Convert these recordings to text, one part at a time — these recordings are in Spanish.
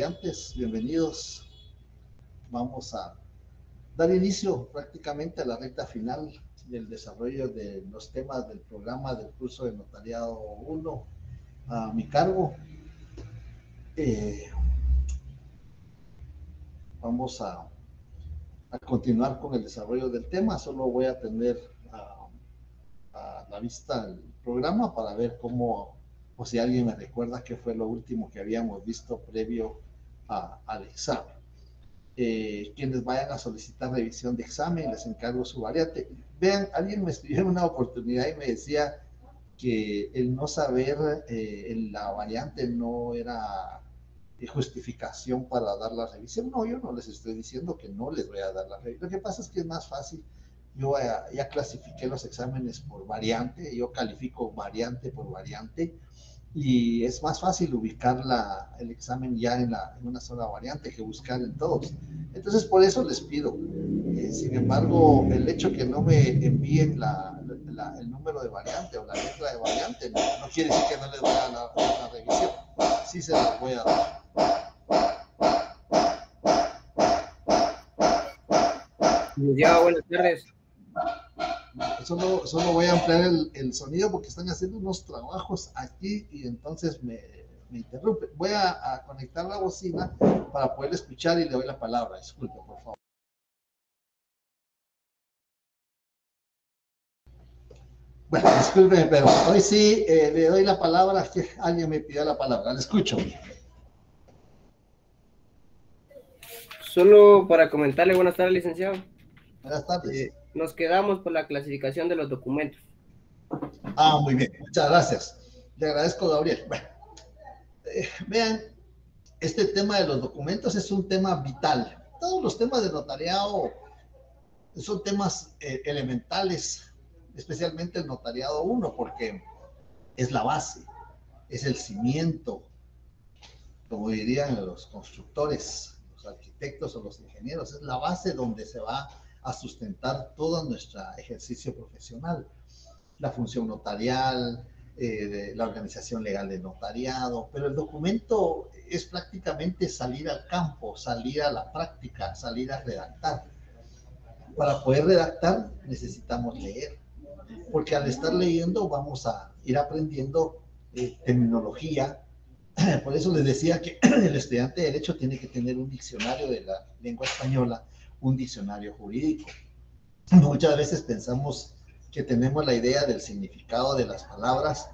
estudiantes, bienvenidos. Vamos a dar inicio prácticamente a la recta final del desarrollo de los temas del programa del curso de Notariado 1 a mi cargo. Vamos a continuar con el desarrollo del tema. Solo voy a tener a la vista el programa para ver cómo, o si alguien me recuerda qué fue lo último que habíamos visto previo al examen. Quienes vayan a solicitar revisión de examen, les encargo su variante. Vean, alguien me escribió en una oportunidad y me decía que el no saber la variante no era justificación para dar la revisión. No, yo no les estoy diciendo que no les voy a dar la revisión. Lo que pasa es que es más fácil. Yo ya clasifiqué los exámenes por variante, yo califico variante por variante, y es más fácil ubicar el examen ya en una sola variante que buscar en todos. Entonces, por eso les pido. Sin embargo, el hecho que no me envíen el número de variante o la letra de variante no quiere decir que no les voy a dar la revisión. Sí se las voy a dar. Ya, buenas tardes. Solo voy a ampliar el sonido porque están haciendo unos trabajos aquí y entonces me interrumpe. Voy a conectar la bocina para poder escuchar y le doy la palabra. Disculpe, por favor. Bueno, disculpe, pero hoy sí le doy la palabra, que alguien me pidió la palabra. Le escucho. Solo para comentarle, buenas tardes, licenciado. Buenas tardes. Nos quedamos por la clasificación de los documentos. Muy bien, muchas gracias. Le agradezco, Gabriel. Bueno, vean, este tema de los documentos es un tema vital. Todos los temas de notariado son temas elementales, especialmente el notariado 1, porque es la base, es el cimiento, como dirían los constructores, los arquitectos o los ingenieros, es la base donde se va a sustentar todo nuestro ejercicio profesional. La función notarial, la organización legal del notariado, pero el documento es prácticamente salir al campo, salir a la práctica, salir a redactar. Para poder redactar necesitamos leer, porque al estar leyendo vamos a ir aprendiendo terminología. Por eso les decía que el estudiante de Derecho tiene que tener un diccionario de la lengua española, un diccionario jurídico. Muchas veces pensamos que tenemos la idea del significado de las palabras,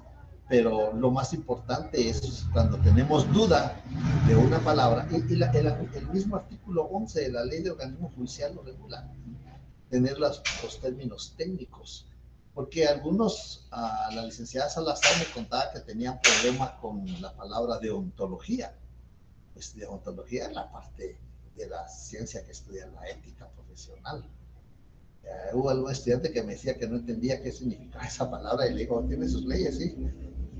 pero lo más importante es cuando tenemos duda de una palabra, y el mismo artículo 11 de la Ley de Organismo Judicial lo regula, tener los términos técnicos, porque algunos, la licenciada Salazar me contaba que tenían problemas con la palabra deontología. Pues deontología es la parte de la ciencia que estudia la ética profesional. Hubo algún estudiante que me decía que no entendía qué significaba esa palabra y le digo, tiene sus leyes, sí.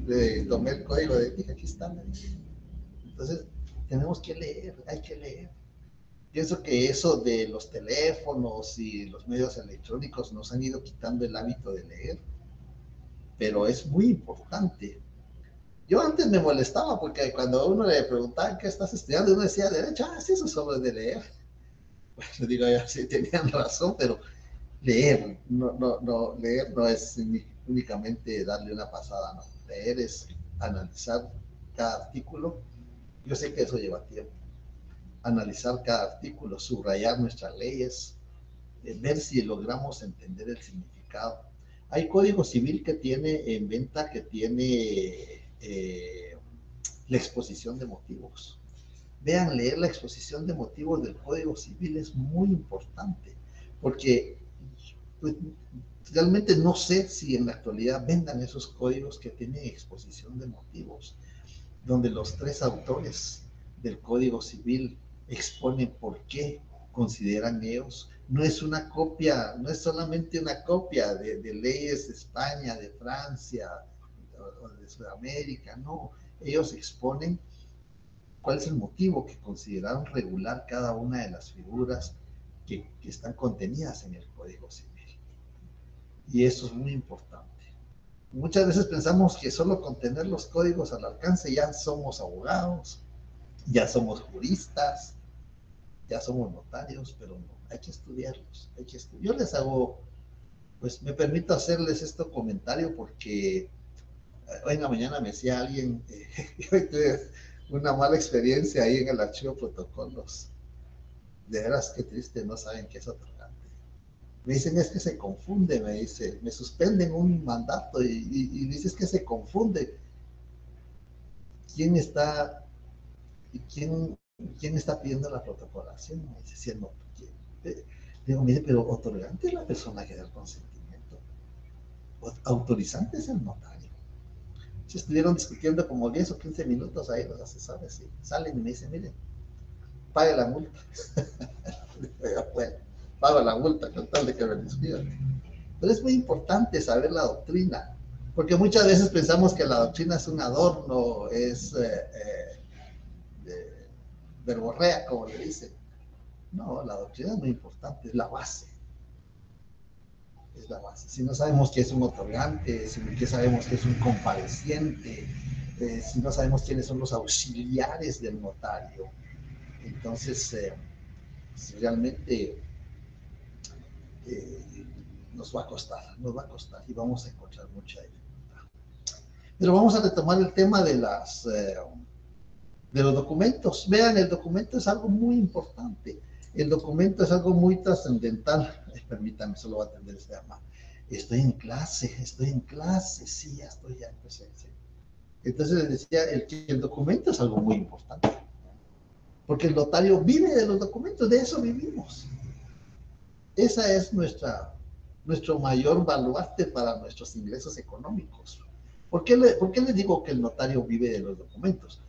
Le tomé el código de ética, aquí está. Entonces, tenemos que leer, hay que leer. Pienso que eso de los teléfonos y los medios electrónicos nos han ido quitando el hábito de leer, pero es muy importante. Yo antes me molestaba porque cuando uno le preguntaba qué estás estudiando, uno decía derecho, sí, eso solo es de leer. Bueno, digo, ya sí tenían razón, pero leer, leer no es únicamente darle una pasada, no. Leer es analizar cada artículo. Yo sé que eso lleva tiempo. Analizar cada artículo, subrayar nuestras leyes, ver si logramos entender el significado. Hay código civil que tiene en venta, que tiene la exposición de motivos. Vean, leer la exposición de motivos del Código Civil es muy importante, porque pues, realmente no sé si en la actualidad vendan esos códigos que tienen exposición de motivos, donde los tres autores del Código Civil exponen por qué consideran ellos. No es una copia, no es solamente una copia de leyes de España, de Francia o de Sudamérica, no. Ellos exponen cuál es el motivo que consideraron regular cada una de las figuras que están contenidas en el Código Civil. Y eso es muy importante. Muchas veces pensamos que solo con tener los códigos al alcance ya somos abogados, ya somos juristas, ya somos notarios, pero no, hay que estudiarlos, hay que estudiar. Yo les hago, pues me permito hacerles este comentario porque hoy en la mañana me decía alguien, hoy tuve una mala experiencia ahí en el archivo de protocolos. De veras, qué triste, no saben qué es otorgante. Me dicen, es que se confunde, me dice, me suspenden un mandato y dices que se confunde. ¿Quién está, quién, quién está pidiendo la protocolación? Me dice, si el notario. Digo, mire, pero otorgante es la persona que da el consentimiento. Autorizante es el notario. Si estuvieron discutiendo como 10 o 15 minutos ahí los asesores, y salen y me dicen, mire, pague la multa. Bueno, pago la multa con tal de que me despidan. Pero es muy importante saber la doctrina, porque muchas veces pensamos que la doctrina es un adorno, es verborrea, como le dicen. No, la doctrina es muy importante, es la base. Es la base. Si no sabemos qué es un otorgante, si no sabemos qué es un compareciente, si no sabemos quiénes son los auxiliares del notario, entonces realmente nos va a costar y vamos a encontrar mucha dificultad. Pero vamos a retomar el tema de los documentos. Vean, el documento es algo muy importante. El documento es algo muy trascendental. Permítanme, solo voy a atender este tema. Estoy en clase, sí, ya estoy ya en presencia. Entonces les decía, el documento es algo muy importante. Porque el notario vive de los documentos, de eso vivimos. Esa es nuestro mayor baluarte para nuestros ingresos económicos. ¿Por qué les digo que el notario vive de los documentos?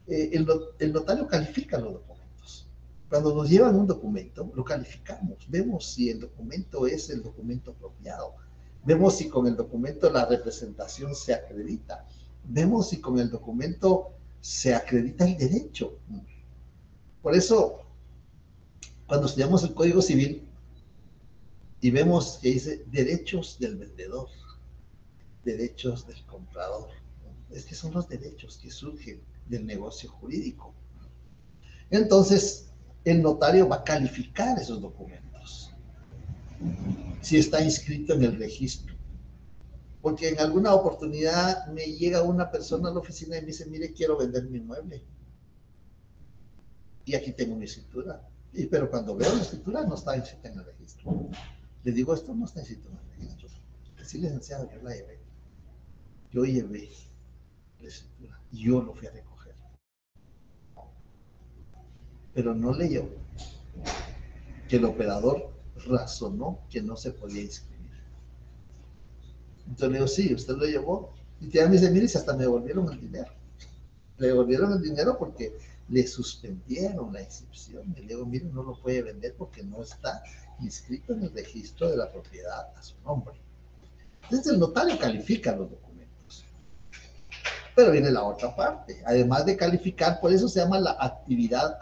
El notario califica los documentos. Cuando nos llevan un documento, lo calificamos. Vemos si el documento es el documento apropiado. Vemos si con el documento la representación se acredita. Vemos si con el documento se acredita el derecho. Por eso, cuando estudiamos el Código Civil y vemos que dice derechos del vendedor, derechos del comprador, es que son los derechos que surgen del negocio jurídico. Entonces, el notario va a calificar esos documentos, si está inscrito en el registro. Porque en alguna oportunidad me llega una persona a la oficina y me dice, mire, quiero vender mi inmueble. Y aquí tengo mi escritura. Pero cuando veo la escritura no está inscrita en el registro. Le digo, esto no está inscrito en el registro. Sí, licenciado, yo la llevé. Yo llevé la escritura y yo lo fui a recoger. Pero no leyó que el operador razonó que no se podía inscribir. Entonces le digo, sí, usted lo llevó. Y ya me dice, mire, si hasta me devolvieron el dinero. Le devolvieron el dinero porque le suspendieron la inscripción. Y le digo, mire, no lo puede vender porque no está inscrito en el registro de la propiedad a su nombre. Entonces el notario califica los documentos. Pero viene la otra parte. Además de calificar, por eso se llama la actividad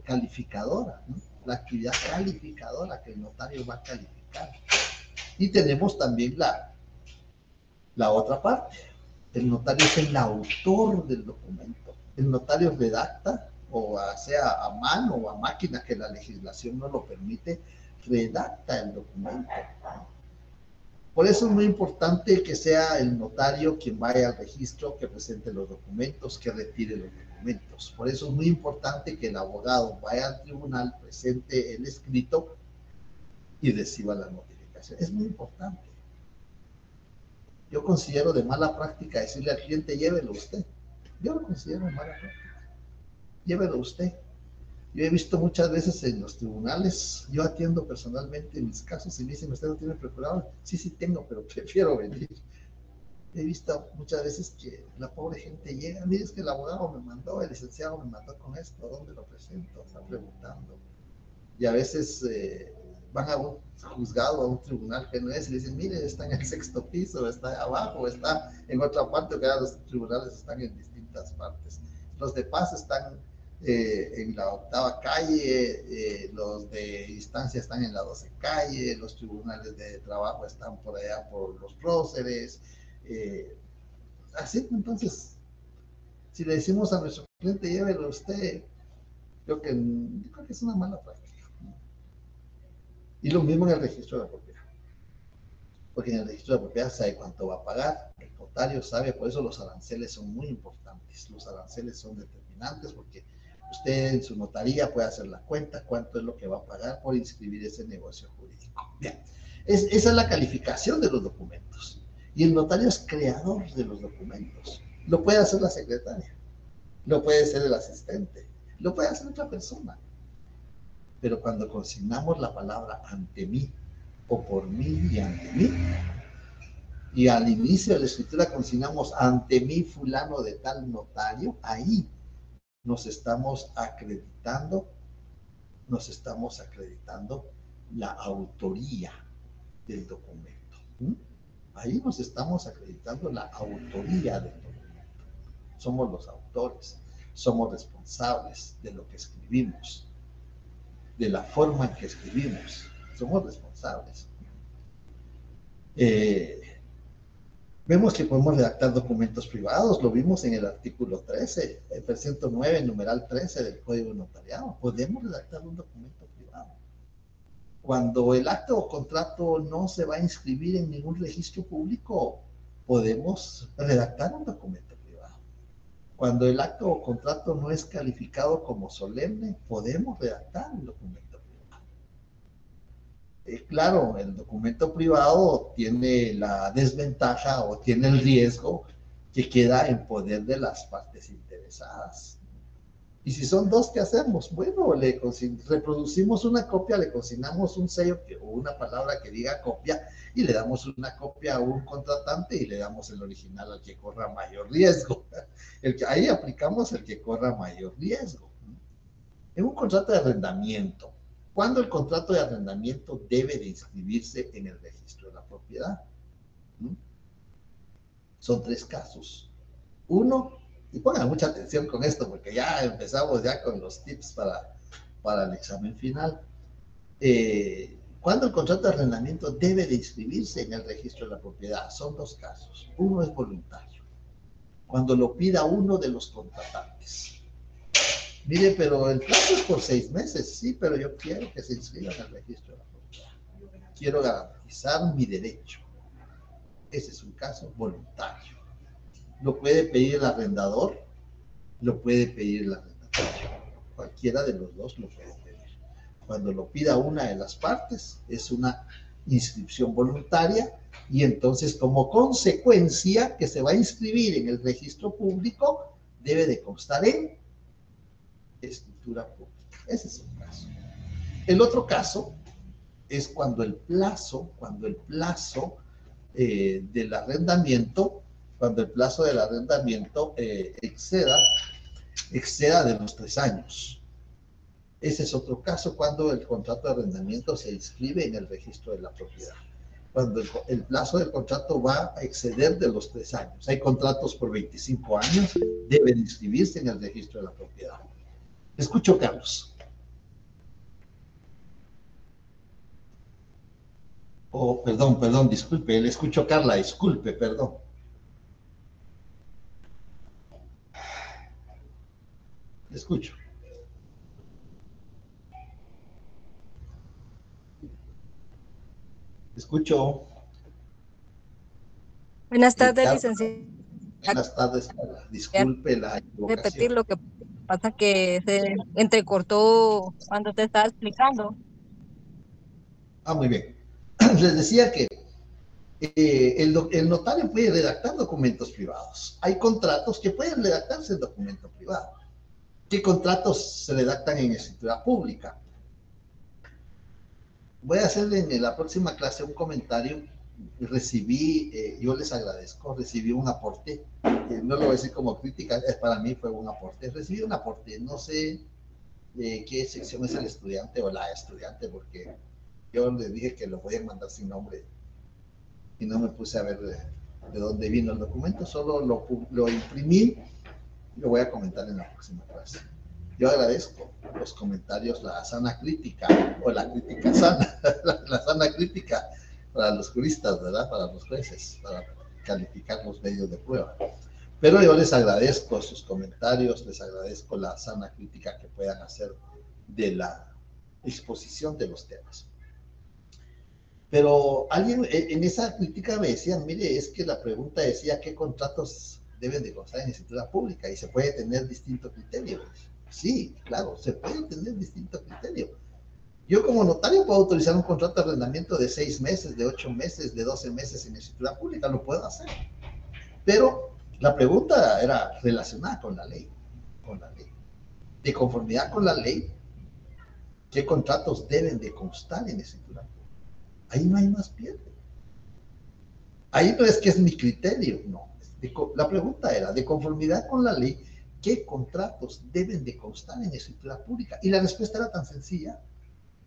calificadora, ¿no? La actividad calificadora que el notario va a calificar. Y tenemos también la otra parte. El notario es el autor del documento. El notario redacta, o sea a mano o a máquina, que la legislación no lo permite, redacta el documento. Por eso es muy importante que sea el notario quien vaya al registro, que presente los documentos, que retire los documentos. Por eso es muy importante que el abogado vaya al tribunal, presente el escrito y reciba la notificación. Es muy importante. Yo considero de mala práctica decirle al cliente, llévelo usted. Yo lo considero de mala práctica. Llévelo usted. Yo he visto muchas veces en los tribunales, yo atiendo personalmente mis casos y me dicen, ¿usted no tiene procurador? Sí, sí tengo, pero prefiero venir. He visto muchas veces que la pobre gente llega, mire, es que el abogado me mandó, el licenciado me mandó con esto, ¿dónde lo presento? Está preguntando. Y a veces van a un juzgado, a un tribunal que no es, y le dicen, mire, está en el 6º piso, está abajo, está en otra parte, que los tribunales están en distintas partes. Los de paz están en la 8ª calle, los de instancia están en la 12 calle, los tribunales de trabajo están por allá por los próceres. Así, entonces, si le decimos a nuestro cliente, llévelo usted, Yo creo que es una mala práctica. Y lo mismo en el registro de la propiedad. Porque en el registro de la propiedad sabe cuánto va a pagar, el notario sabe, por eso los aranceles son muy importantes. Los aranceles son determinantes porque usted en su notaría puede hacer la cuenta cuánto es lo que va a pagar por inscribir ese negocio jurídico. Bien, esa es la calificación de los documentos. Y el notario es creador de los documentos. Lo puede hacer la secretaria, lo puede hacer el asistente, lo puede hacer otra persona. Pero cuando consignamos la palabra ante mí, o por mí y ante mí, y al inicio de la escritura consignamos ante mí fulano de tal notario, ahí nos estamos acreditando la autoría del documento. Ahí nos estamos acreditando la autoría del documento. Somos los autores, somos responsables de lo que escribimos, de la forma en que escribimos, somos responsables. Vemos que podemos redactar documentos privados, lo vimos en el artículo 13, el 309, numeral 13 del Código Notariado. Podemos redactar un documento privado. Cuando el acto o contrato no se va a inscribir en ningún registro público, podemos redactar un documento privado. Cuando el acto o contrato no es calificado como solemne, podemos redactar un documento privado. Claro, el documento privado tiene la desventaja o tiene el riesgo que queda en poder de las partes interesadas. Y si son dos, ¿qué hacemos? Bueno, reproducimos una copia, le consignamos un sello o una palabra que diga copia y le damos una copia a un contratante y le damos el original al que corra mayor riesgo. Ahí aplicamos el que corra mayor riesgo. En un contrato de arrendamiento, ¿cuándo el contrato de arrendamiento debe de inscribirse en el registro de la propiedad? Son 3 casos. Uno, y pongan mucha atención con esto porque ya empezamos ya con los tips para el examen final. ¿Cuándo el contrato de arrendamiento debe de inscribirse en el registro de la propiedad? Son 2 casos. Uno es voluntario, cuando lo pida uno de los contratantes. Mire, pero el plazo es por 6 meses, sí, pero yo quiero que se inscriba en el registro de la propiedad. Quiero garantizar mi derecho. Ese es un caso voluntario. Lo puede pedir el arrendador, lo puede pedir el arrendatario. Cualquiera de los dos lo puede pedir. Cuando lo pida una de las partes, es una inscripción voluntaria y entonces como consecuencia que se va a inscribir en el registro público, debe de constar en escritura pública. Ese es un caso. El otro caso es cuando el plazo del arrendamiento, exceda de los 3 años. Ese es otro caso cuando el contrato de arrendamiento se inscribe en el registro de la propiedad. Cuando el plazo del contrato va a exceder de los 3 años. Hay contratos por 25 años, deben inscribirse en el registro de la propiedad. Escucho, Carlos. Oh, perdón, disculpe, le escucho, Carla, disculpe, perdón. Le escucho. Escucho. Buenas tardes, licenciado. Buenas tardes, Carla. Disculpe la equivocación. Repetir lo que pasa que se entrecortó cuando te estaba explicando. Muy bien. Les decía que el notario puede redactar documentos privados. Hay contratos que pueden redactarse en documento privado. ¿Qué contratos se redactan en escritura pública? Voy a hacerle en la próxima clase un comentario. Yo les agradezco, recibí un aporte, no lo voy a decir como crítica, para mí fue un aporte, recibí un aporte, no sé de qué sección es el estudiante o la estudiante, porque yo les dije que lo podían mandar sin nombre y no me puse a ver de dónde vino el documento, solo lo imprimí y lo voy a comentar en la próxima clase. Yo agradezco los comentarios, la sana crítica o la crítica sana, la sana crítica para los juristas, ¿verdad? Para los jueces, para calificar los medios de prueba. Pero yo les agradezco sus comentarios, les agradezco la sana crítica que puedan hacer de la exposición de los temas. Pero alguien en esa crítica me decía, mire, es que la pregunta decía qué contratos deben de constar en escritura pública y se puede tener distinto criterio. Sí, claro, se puede tener distinto criterio. Yo como notario puedo autorizar un contrato de arrendamiento de 6 meses, de 8 meses, de 12 meses en escritura pública, lo puedo hacer. Pero la pregunta era relacionada con la ley, de conformidad con la ley, qué contratos deben de constar en escritura pública. Ahí no hay más pierde. Ahí no es que es mi criterio, no. La pregunta era, de conformidad con la ley, ¿qué contratos deben de constar en escritura pública? Y la respuesta era tan sencilla,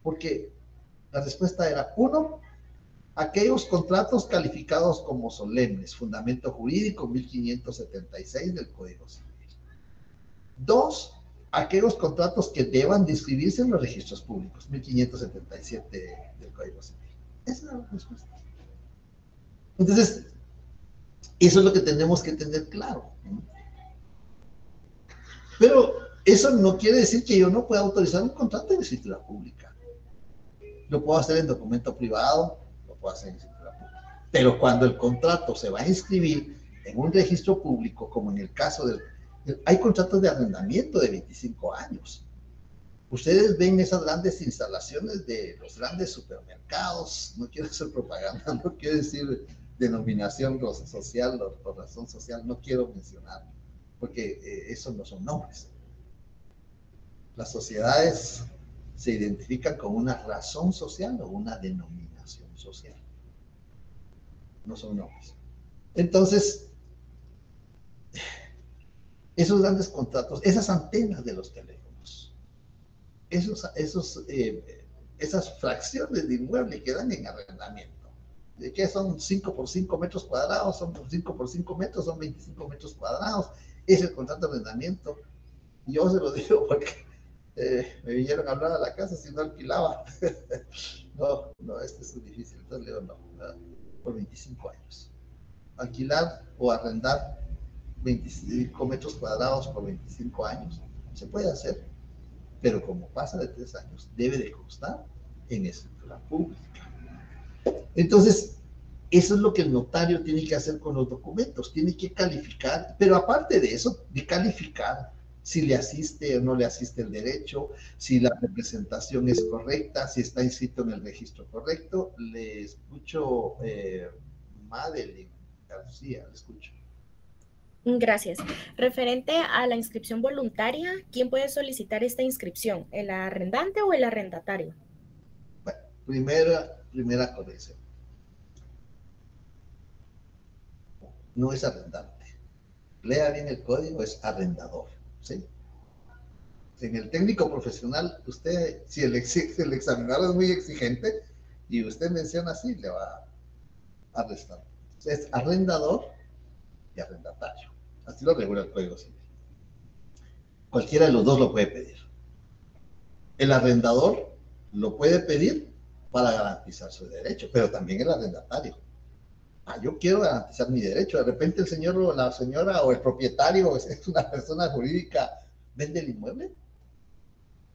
porque la respuesta era, 1, aquellos contratos calificados como solemnes, fundamento jurídico 1576 del Código Civil. 2, aquellos contratos que deban de inscribirse en los registros públicos, 1577 del Código Civil. Esa era la respuesta. Entonces, eso es lo que tenemos que tener claro. Pero eso no quiere decir que yo no pueda autorizar un contrato en escritura pública. Lo puedo hacer en documento privado, lo puedo hacer en escritura pública. Pero cuando el contrato se va a inscribir en un registro público, como en el caso hay contratos de arrendamiento de 25 años. Ustedes ven esas grandes instalaciones de los grandes supermercados, no quiero hacer propaganda, no quiero decir denominación social o por razón social, no quiero mencionar, porque esos no son nombres. Las sociedades se identifican con una razón social o una denominación social. No son nombres. Entonces, esos grandes contratos, esas antenas de los teléfonos, esas fracciones de inmueble que dan en arrendamiento, de que son 5 por 5 metros cuadrados, son 5 por 5 metros, son 25 metros cuadrados, es el contrato de arrendamiento. Yo se lo digo porque me vinieron a hablar a la casa si no alquilaba. no, este es difícil, entonces le digo no, por 25 años. Alquilar o arrendar 25 metros cuadrados por 25 años, se puede hacer, pero como pasa de 3 años, debe de constar en escritura pública. Entonces, eso es lo que el notario tiene que hacer con los documentos, tiene que calificar, pero aparte de eso, de calificar si le asiste o no le asiste el derecho, si la representación es correcta, si está inscrito en el registro correcto. Le escucho, Madeline García, le escucho. Gracias. Referente a la inscripción voluntaria, ¿quién puede solicitar esta inscripción? ¿El arrendante o el arrendatario? Bueno, primera corrección. No es arrendante. Lea bien el código, es arrendador. ¿Sí? En el técnico profesional, usted, si el examinador es muy exigente y usted menciona así, le va a arrestar. Es arrendador y arrendatario. Así lo regula el Código Civil. Cualquiera de los dos lo puede pedir. El arrendador lo puede pedir para garantizar su derecho, pero también el arrendatario. Yo quiero garantizar mi derecho. De repente el señor o la señora o el propietario es una persona jurídica, vende el inmueble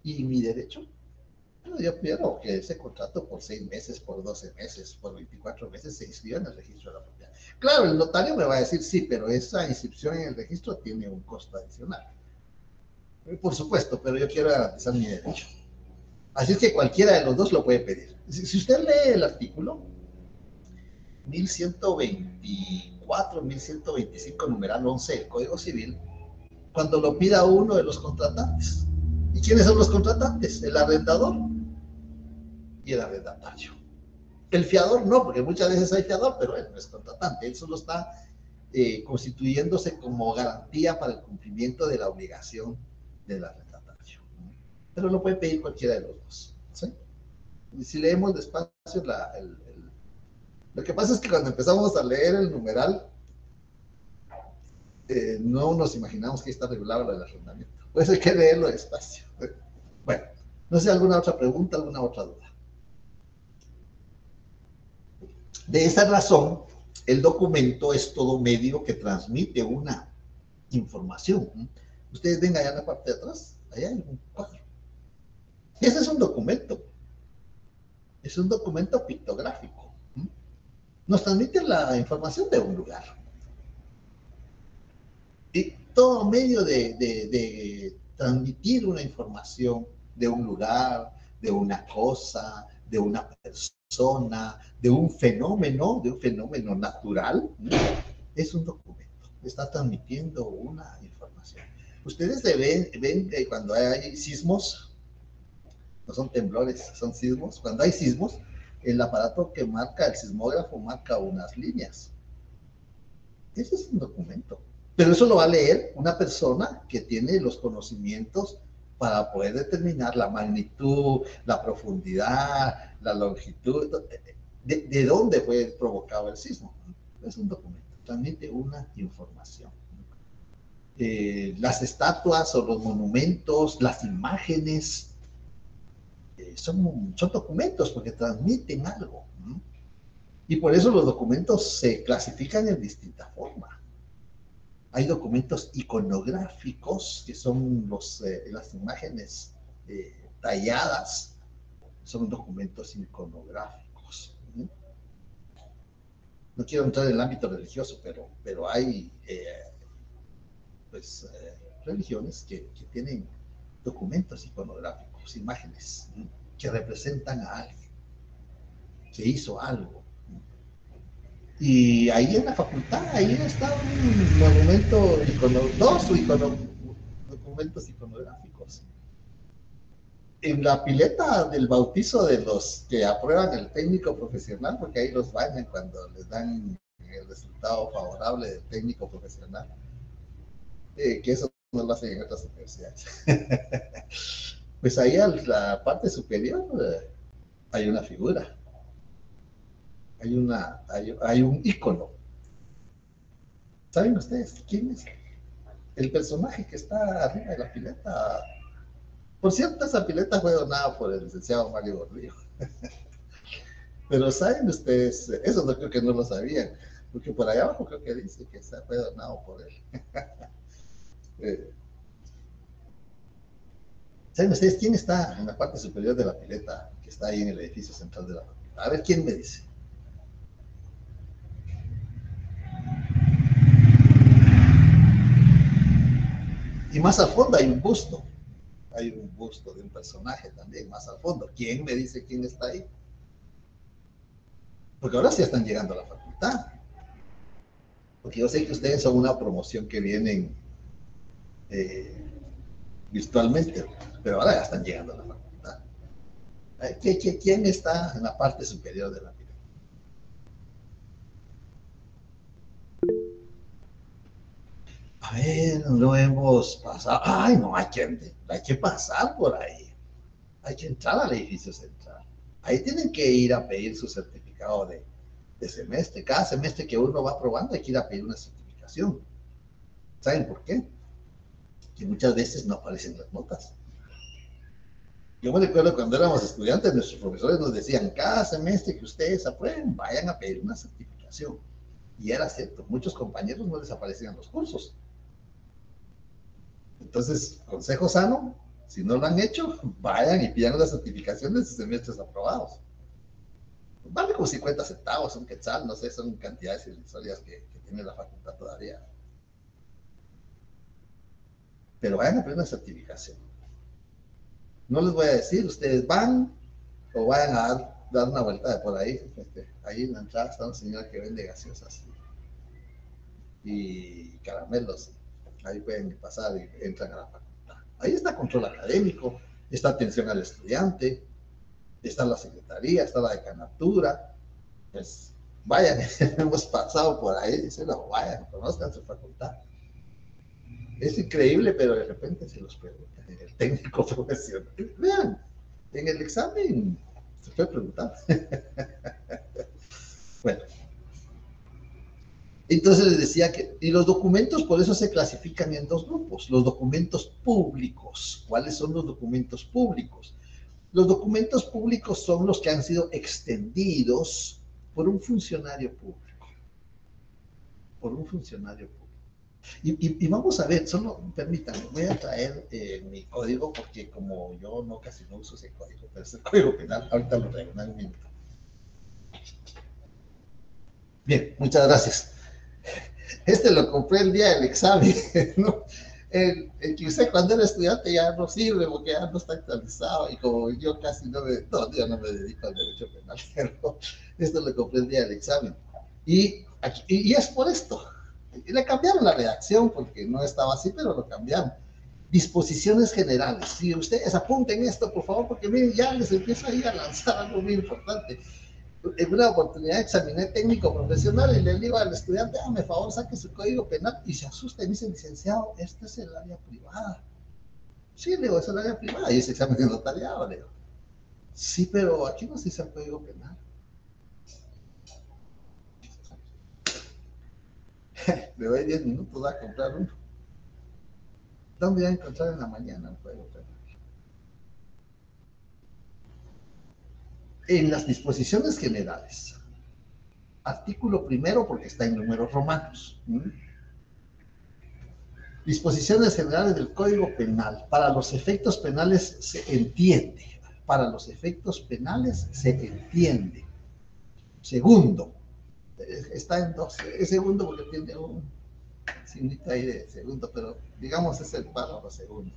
y mi derecho. Bueno, yo quiero que ese contrato por 6 meses, por 12 meses, por 24 meses se inscriba en el registro de la propiedad. Claro, el notario me va a decir sí, pero esa inscripción en el registro tiene un costo adicional. Por supuesto, pero yo quiero garantizar mi derecho. Así es que cualquiera de los dos lo puede pedir. Si usted lee el artículo 1124, 1125, numeral 11 del Código Civil, cuando lo pida uno de los contratantes. ¿Y quiénes son los contratantes? El arrendador y el arrendatario. El fiador no, porque muchas veces hay fiador, pero él no es contratante, él solo está constituyéndose como garantía para el cumplimiento de la obligación del arrendatario. Pero lo puede pedir cualquiera de los dos. ¿Sí? Y si leemos despacio lo que pasa es que cuando empezamos a leer el numeral, no nos imaginamos que está regulado el arrendamiento. Pues hay que leerlo despacio. Bueno, no sé, ¿alguna otra pregunta, alguna otra duda? De esa razón, el documento es todo medio que transmite una información. Ustedes ven allá en la parte de atrás, allá hay un cuadro. Ese es un documento. Es un documento pictográfico. Nos transmite la información de un lugar. Y todo medio de transmitir una información de un lugar, de una cosa, de una persona, de un fenómeno natural, es un documento. Está transmitiendo una información. Ustedes ven que cuando hay sismos, no son temblores, son sismos. Cuando hay sismos, el aparato que marca, el sismógrafo, marca unas líneas. Ese es un documento. Pero eso lo va a leer una persona que tiene los conocimientos para poder determinar la magnitud, la profundidad, la longitud, de dónde fue provocado el sismo. Es un documento, transmite una información. Las estatuas o los monumentos, las imágenes, son documentos porque transmiten algo. Y por eso los documentos se clasifican en distinta forma. Hay documentos iconográficos, que son las imágenes talladas, son documentos iconográficos. No quiero entrar en el ámbito religioso, pero hay religiones que tienen documentos iconográficos, imágenes que representan a alguien, que hizo algo. Y ahí en la facultad, ahí está un monumento, documentos iconográficos. En la pileta del bautizo de los que aprueban el técnico profesional, porque ahí los bañan cuando les dan el resultado favorable del técnico profesional, que eso no lo hacen en otras universidades. Pues ahí en la parte superior hay una figura. Hay un ícono. ¿Saben ustedes quién es? El personaje que está arriba de la pileta. Por cierto, esa pileta fue donada por el licenciado Mario Gordillo. Pero ¿saben ustedes? Eso no creo que no lo sabían, porque por allá abajo creo que dice que fue donado por él. ¿Saben ustedes quién está en la parte superior de la pileta que está ahí en el edificio central de la facultad? A ver, ¿quién me dice? Y más al fondo hay un busto. Hay un busto de un personaje también, más al fondo. ¿Quién me dice quién está ahí? Porque ahora sí están llegando a la facultad. Porque yo sé que ustedes son una promoción que vienen virtualmente, pero ahora ya están llegando a la facultad. ¿Quién está en la parte superior de la pirámide? A ver, no hemos pasado. Ay, no, hay que pasar por ahí. Hay que entrar al edificio central. Ahí tienen que ir a pedir su certificado de semestre. Cada semestre que uno va probando hay que ir a pedir una certificación. ¿Saben por qué? Que muchas veces no aparecen las notas. Yo me recuerdo cuando éramos estudiantes, nuestros profesores nos decían, cada semestre que ustedes aprueben, vayan a pedir una certificación. Y era cierto, muchos compañeros no les aparecían los cursos. Entonces, consejo sano, si no lo han hecho, vayan y pidan las certificaciones de semestres aprobados. Vale como 50 centavos, un quetzal, no sé, son cantidades irrisorias que tiene la facultad todavía. Pero vayan a pedir una certificación. No les voy a decir, ustedes van o vayan a dar una vuelta de por ahí. Ahí en la entrada está una señora que vende gaseosas y caramelos. Ahí pueden pasar y entran a la facultad. Ahí está control académico, está atención al estudiante, está la secretaría, está la decanatura. Pues vayan, hemos pasado por ahí, vayan, conozcan su facultad. Es increíble, pero de repente se los preguntan en el técnico profesional. Vean, en el examen se fue preguntando. Bueno. Entonces les decía que, y los documentos por eso se clasifican en dos grupos, los documentos públicos. ¿Cuáles son los documentos públicos? Los documentos públicos son los que han sido extendidos por un funcionario público. Por un funcionario público. Y vamos a ver, solo permítanme, voy a traer mi código porque como yo casi no uso ese código, pero es el código penal, ahorita lo traigo en un minuto. Bien, muchas gracias. Este lo compré el día del examen, ¿no? El que usted cuando era estudiante ya no sirve porque ya no está actualizado y como yo casi yo no me dedico al derecho penal, pero esto lo compré el día del examen. Y es por esto. Le cambiaron la redacción porque no estaba así, pero lo cambiaron. Disposiciones generales. Si ustedes apunten esto, por favor, porque miren, ya les empiezo ahí a lanzar algo muy importante. En una oportunidad examiné técnico profesional y le digo al estudiante, me favor, saque su código penal, y se asusta y me dice, licenciado, este es el área privada. Sí, le digo, es el área privada, y ese examen de notariado, le digo. Sí, pero aquí no se dice el código penal. Le doy 10 minutos a comprar uno. ¿Dónde voy a encontrar en la mañana un código penal? En las disposiciones generales. Artículo primero, porque está en números romanos. Disposiciones generales del Código Penal. Para los efectos penales se entiende. Para los efectos penales se entiende. Segundo. Está en 12. Es segundo porque tiene un signito ahí de segundo, pero digamos es el párrafo segundo.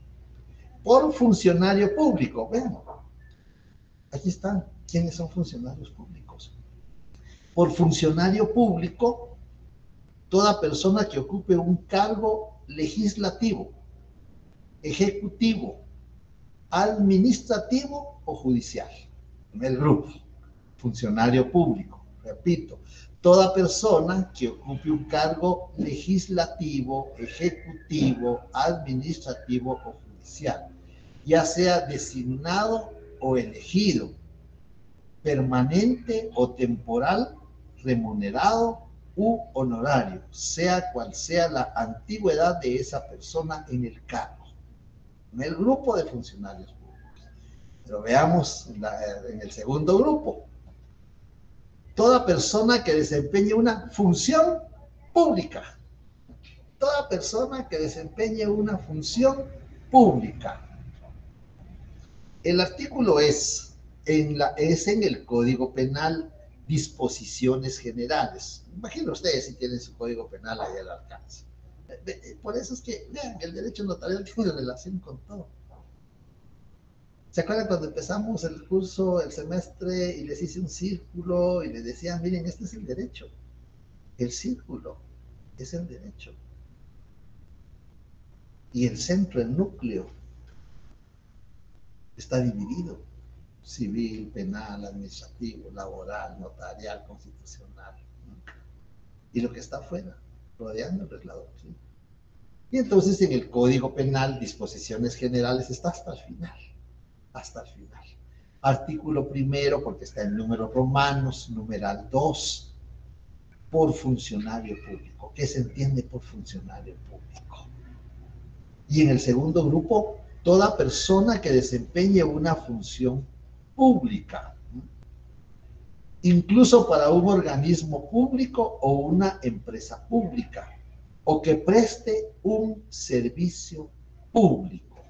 Por funcionario público. Vean. Aquí están. ¿Quiénes son funcionarios públicos? Por funcionario público, toda persona que ocupe un cargo legislativo, ejecutivo, administrativo o judicial. El grupo, funcionario público, repito, toda persona que ocupe un cargo legislativo, ejecutivo, administrativo o judicial, ya sea designado o elegido, permanente o temporal, remunerado u honorario, sea cual sea la antigüedad de esa persona en el cargo, en el grupo de funcionarios públicos. Pero veamos en el segundo grupo. Toda persona que desempeñe una función pública. Toda persona que desempeñe una función pública. El artículo es en el Código Penal, disposiciones generales. Imaginen ustedes si tienen su Código Penal ahí al alcance. Por eso es que, vean, el derecho notarial tiene relación con todo. ¿Se acuerdan cuando empezamos el curso, el semestre, y les hice un círculo y les decían, miren, este es el derecho? El círculo es el derecho. Y el centro, el núcleo, está dividido. Civil, penal, administrativo, laboral, notarial, constitucional, ¿no? Y lo que está afuera, rodeando el reglador, ¿sí? Y entonces en el Código Penal, disposiciones generales, está hasta el final, hasta el final. Artículo primero, porque está en números romanos, numeral 2, por funcionario público. ¿Qué se entiende por funcionario público? Y en el segundo grupo, toda persona que desempeñe una función pública, incluso para un organismo público o una empresa pública, o que preste un servicio público.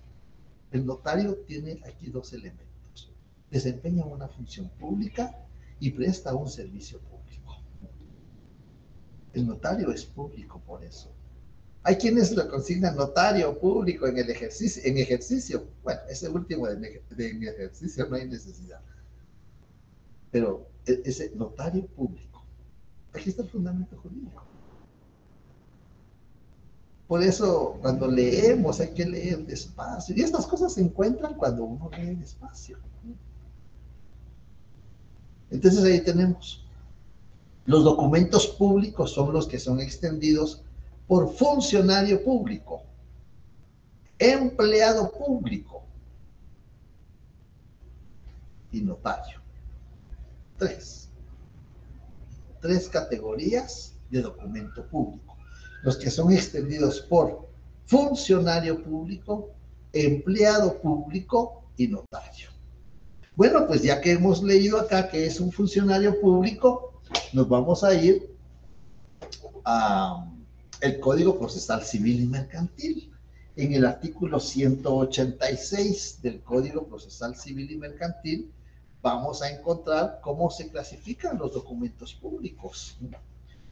El notario tiene aquí dos elementos: desempeña una función pública y presta un servicio público. El notario es público por eso. Hay quienes lo consignan notario público en ejercicio. Bueno, ese último en ejercicio no hay necesidad. Pero ese notario público, aquí está el fundamento jurídico. Por eso, cuando leemos, hay que leer despacio. Y estas cosas se encuentran cuando uno lee despacio. Entonces ahí tenemos. Los documentos públicos son los que son extendidos por funcionario público, empleado público y notario. Tres categorías de documento público. Los que son extendidos por funcionario público, empleado público y notario. Bueno, pues ya que hemos leído acá que es un funcionario público, nos vamos a ir a el Código Procesal Civil y Mercantil. En el artículo 186 del Código Procesal Civil y Mercantil vamos a encontrar cómo se clasifican los documentos públicos.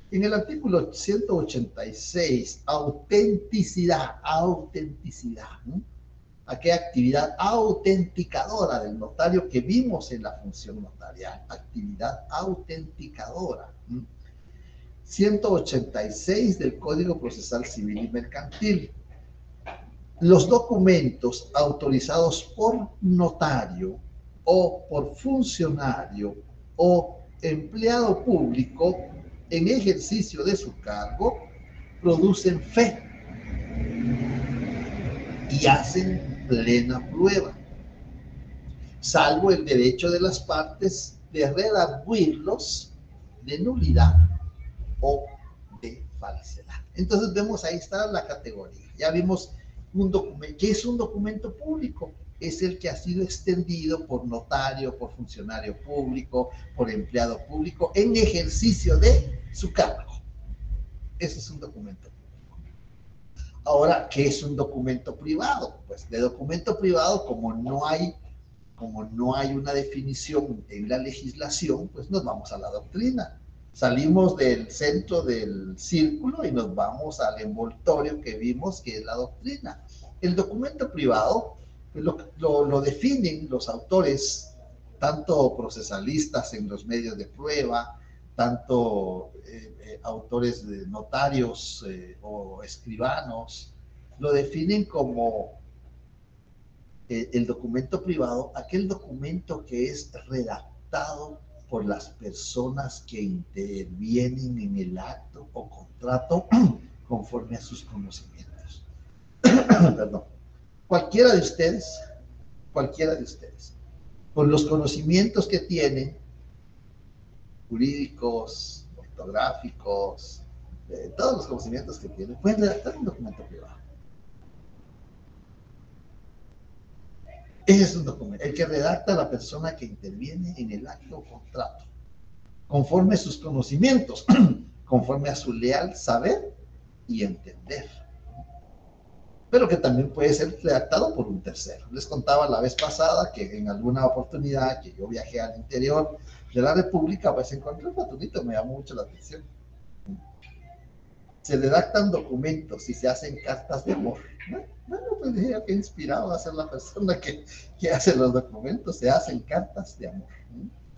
En el artículo 186, autenticidad, ¿no? Aquella actividad autenticadora del notario que vimos en la función notarial, actividad autenticadora. 186 del Código Procesal Civil y Mercantil. Los documentos autorizados por notario o por funcionario o empleado público en ejercicio de su cargo producen fe y hacen plena prueba, salvo el derecho de las partes de redarguirlos de nulidad o de falsedad. Entonces vemos, ahí está la categoría. Ya vimos un documento. ¿Qué es un documento público? Es el que ha sido extendido por notario, por funcionario público, por empleado público en ejercicio de su cargo. Ese es un documento público. Ahora, ¿qué es un documento privado? Pues de documento privado, como no hay una definición en la legislación, pues nos vamos a la doctrina. Salimos del centro del círculo y nos vamos al envoltorio que vimos, que es la doctrina. El documento privado lo definen los autores, tanto procesalistas en los medios de prueba, tanto autores de notarios o escribanos, lo definen como el documento privado, aquel documento que es redactado por las personas que intervienen en el acto o contrato conforme a sus conocimientos. Perdón. Cualquiera de ustedes, con los conocimientos que tienen, jurídicos, ortográficos, todos los conocimientos que tienen, pueden redactar un documento privado. Ese es un documento, el que redacta la persona que interviene en el acto o contrato, conforme a sus conocimientos, conforme a su leal saber y entender. Pero que también puede ser redactado por un tercero. Les contaba la vez pasada que en alguna oportunidad que yo viajé al interior de la República, pues encontré un patrulito, me llamó mucho la atención. Se redactan documentos y se hacen cartas de amor. Bueno, pues dije, qué inspirado va a ser la persona que hace los documentos, se hacen cartas de amor.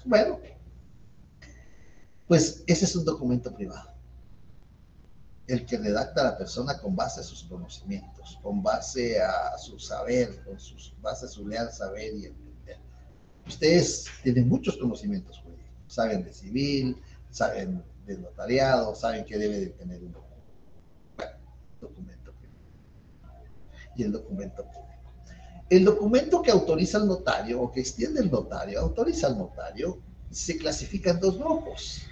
Bueno, pues ese es un documento privado. El que redacta la persona con base a sus conocimientos, con base a su saber, base a su leal saber y entender. Ustedes tienen muchos conocimientos jurídicos, saben de civil, saben de notariado, saben que debe de tener un documento privado. Y el documento público. El documento que autoriza al notario o que extiende el notario, autoriza al notario, se clasifica en dos grupos.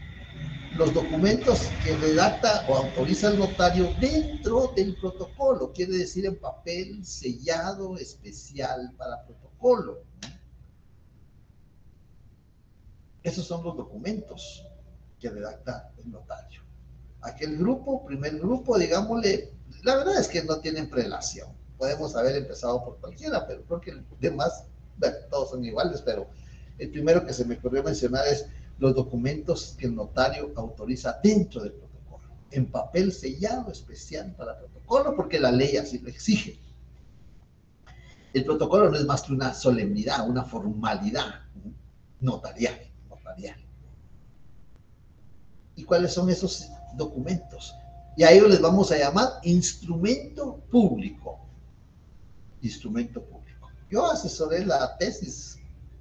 Los documentos que redacta o autoriza el notario dentro del protocolo, quiere decir en papel sellado especial para protocolo. Esos son los documentos que redacta el notario. Aquel grupo, primer grupo, digámosle, la verdad es que no tienen prelación. Podemos haber empezado por cualquiera, pero creo que el demás, bueno, todos son iguales, pero el primero que se me ocurrió mencionar es los documentos que el notario autoriza dentro del protocolo, en papel sellado especial para protocolo, porque la ley así lo exige. El protocolo no es más que una solemnidad, una formalidad notarial. ¿Y cuáles son esos documentos? Y a ellos les vamos a llamar instrumento público. Instrumento público. Yo asesoré la tesis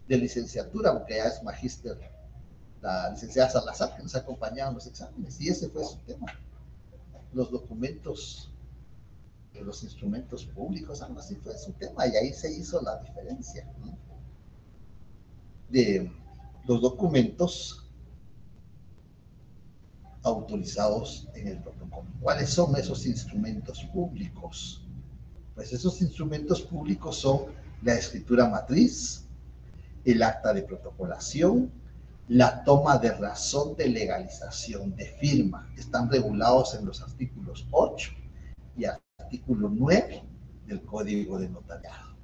de licenciatura, porque ya es magíster, la licenciada Salazar, que nos acompañaba en los exámenes, y ese fue su tema. Los documentos, los instrumentos públicos, algo así fue su tema, y ahí se hizo la diferencia, ¿no? De los documentos autorizados en el protocolo. ¿Cuáles son esos instrumentos públicos? Pues esos instrumentos públicos son la escritura matriz, el acta de protocolación, la toma de razón de legalización de firma. Están regulados en los artículos 8 y artículo 9 del Código de Notariado.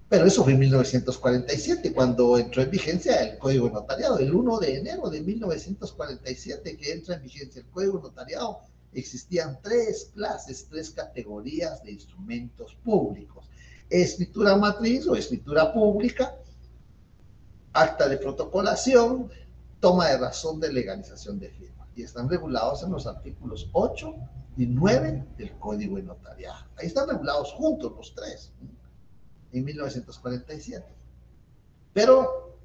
Pero eso fue en 1947, cuando entró en vigencia el Código de Notariado. El 1 de enero de 1947 que entra en vigencia el Código de Notariado, existían tres clases, tres categorías de instrumentos públicos: escritura matriz o escritura pública, acta de protocolación, toma de razón de legalización de firma. Y están regulados en los artículos 8 y 9 del Código de Notariado. Ahí están regulados juntos los tres, en 1947. Pero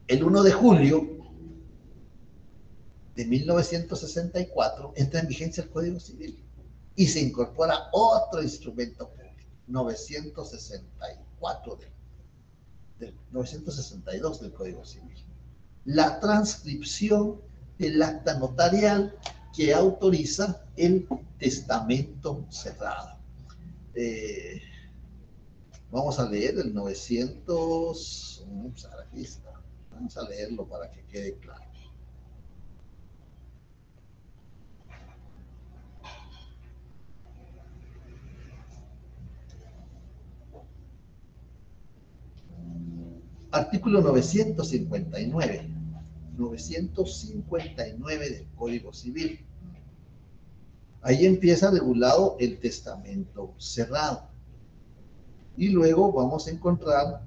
el 1 de julio de 1964 entra en vigencia el Código Civil y se incorpora otro instrumento público, 962 del Código Civil. La transcripción del acta notarial que autoriza el testamento cerrado. Vamos a leer el 900, aquí está. Vamos a leerlo para que quede claro. Artículo 959 del Código Civil. Ahí empieza regulado el testamento cerrado. Y luego vamos a encontrar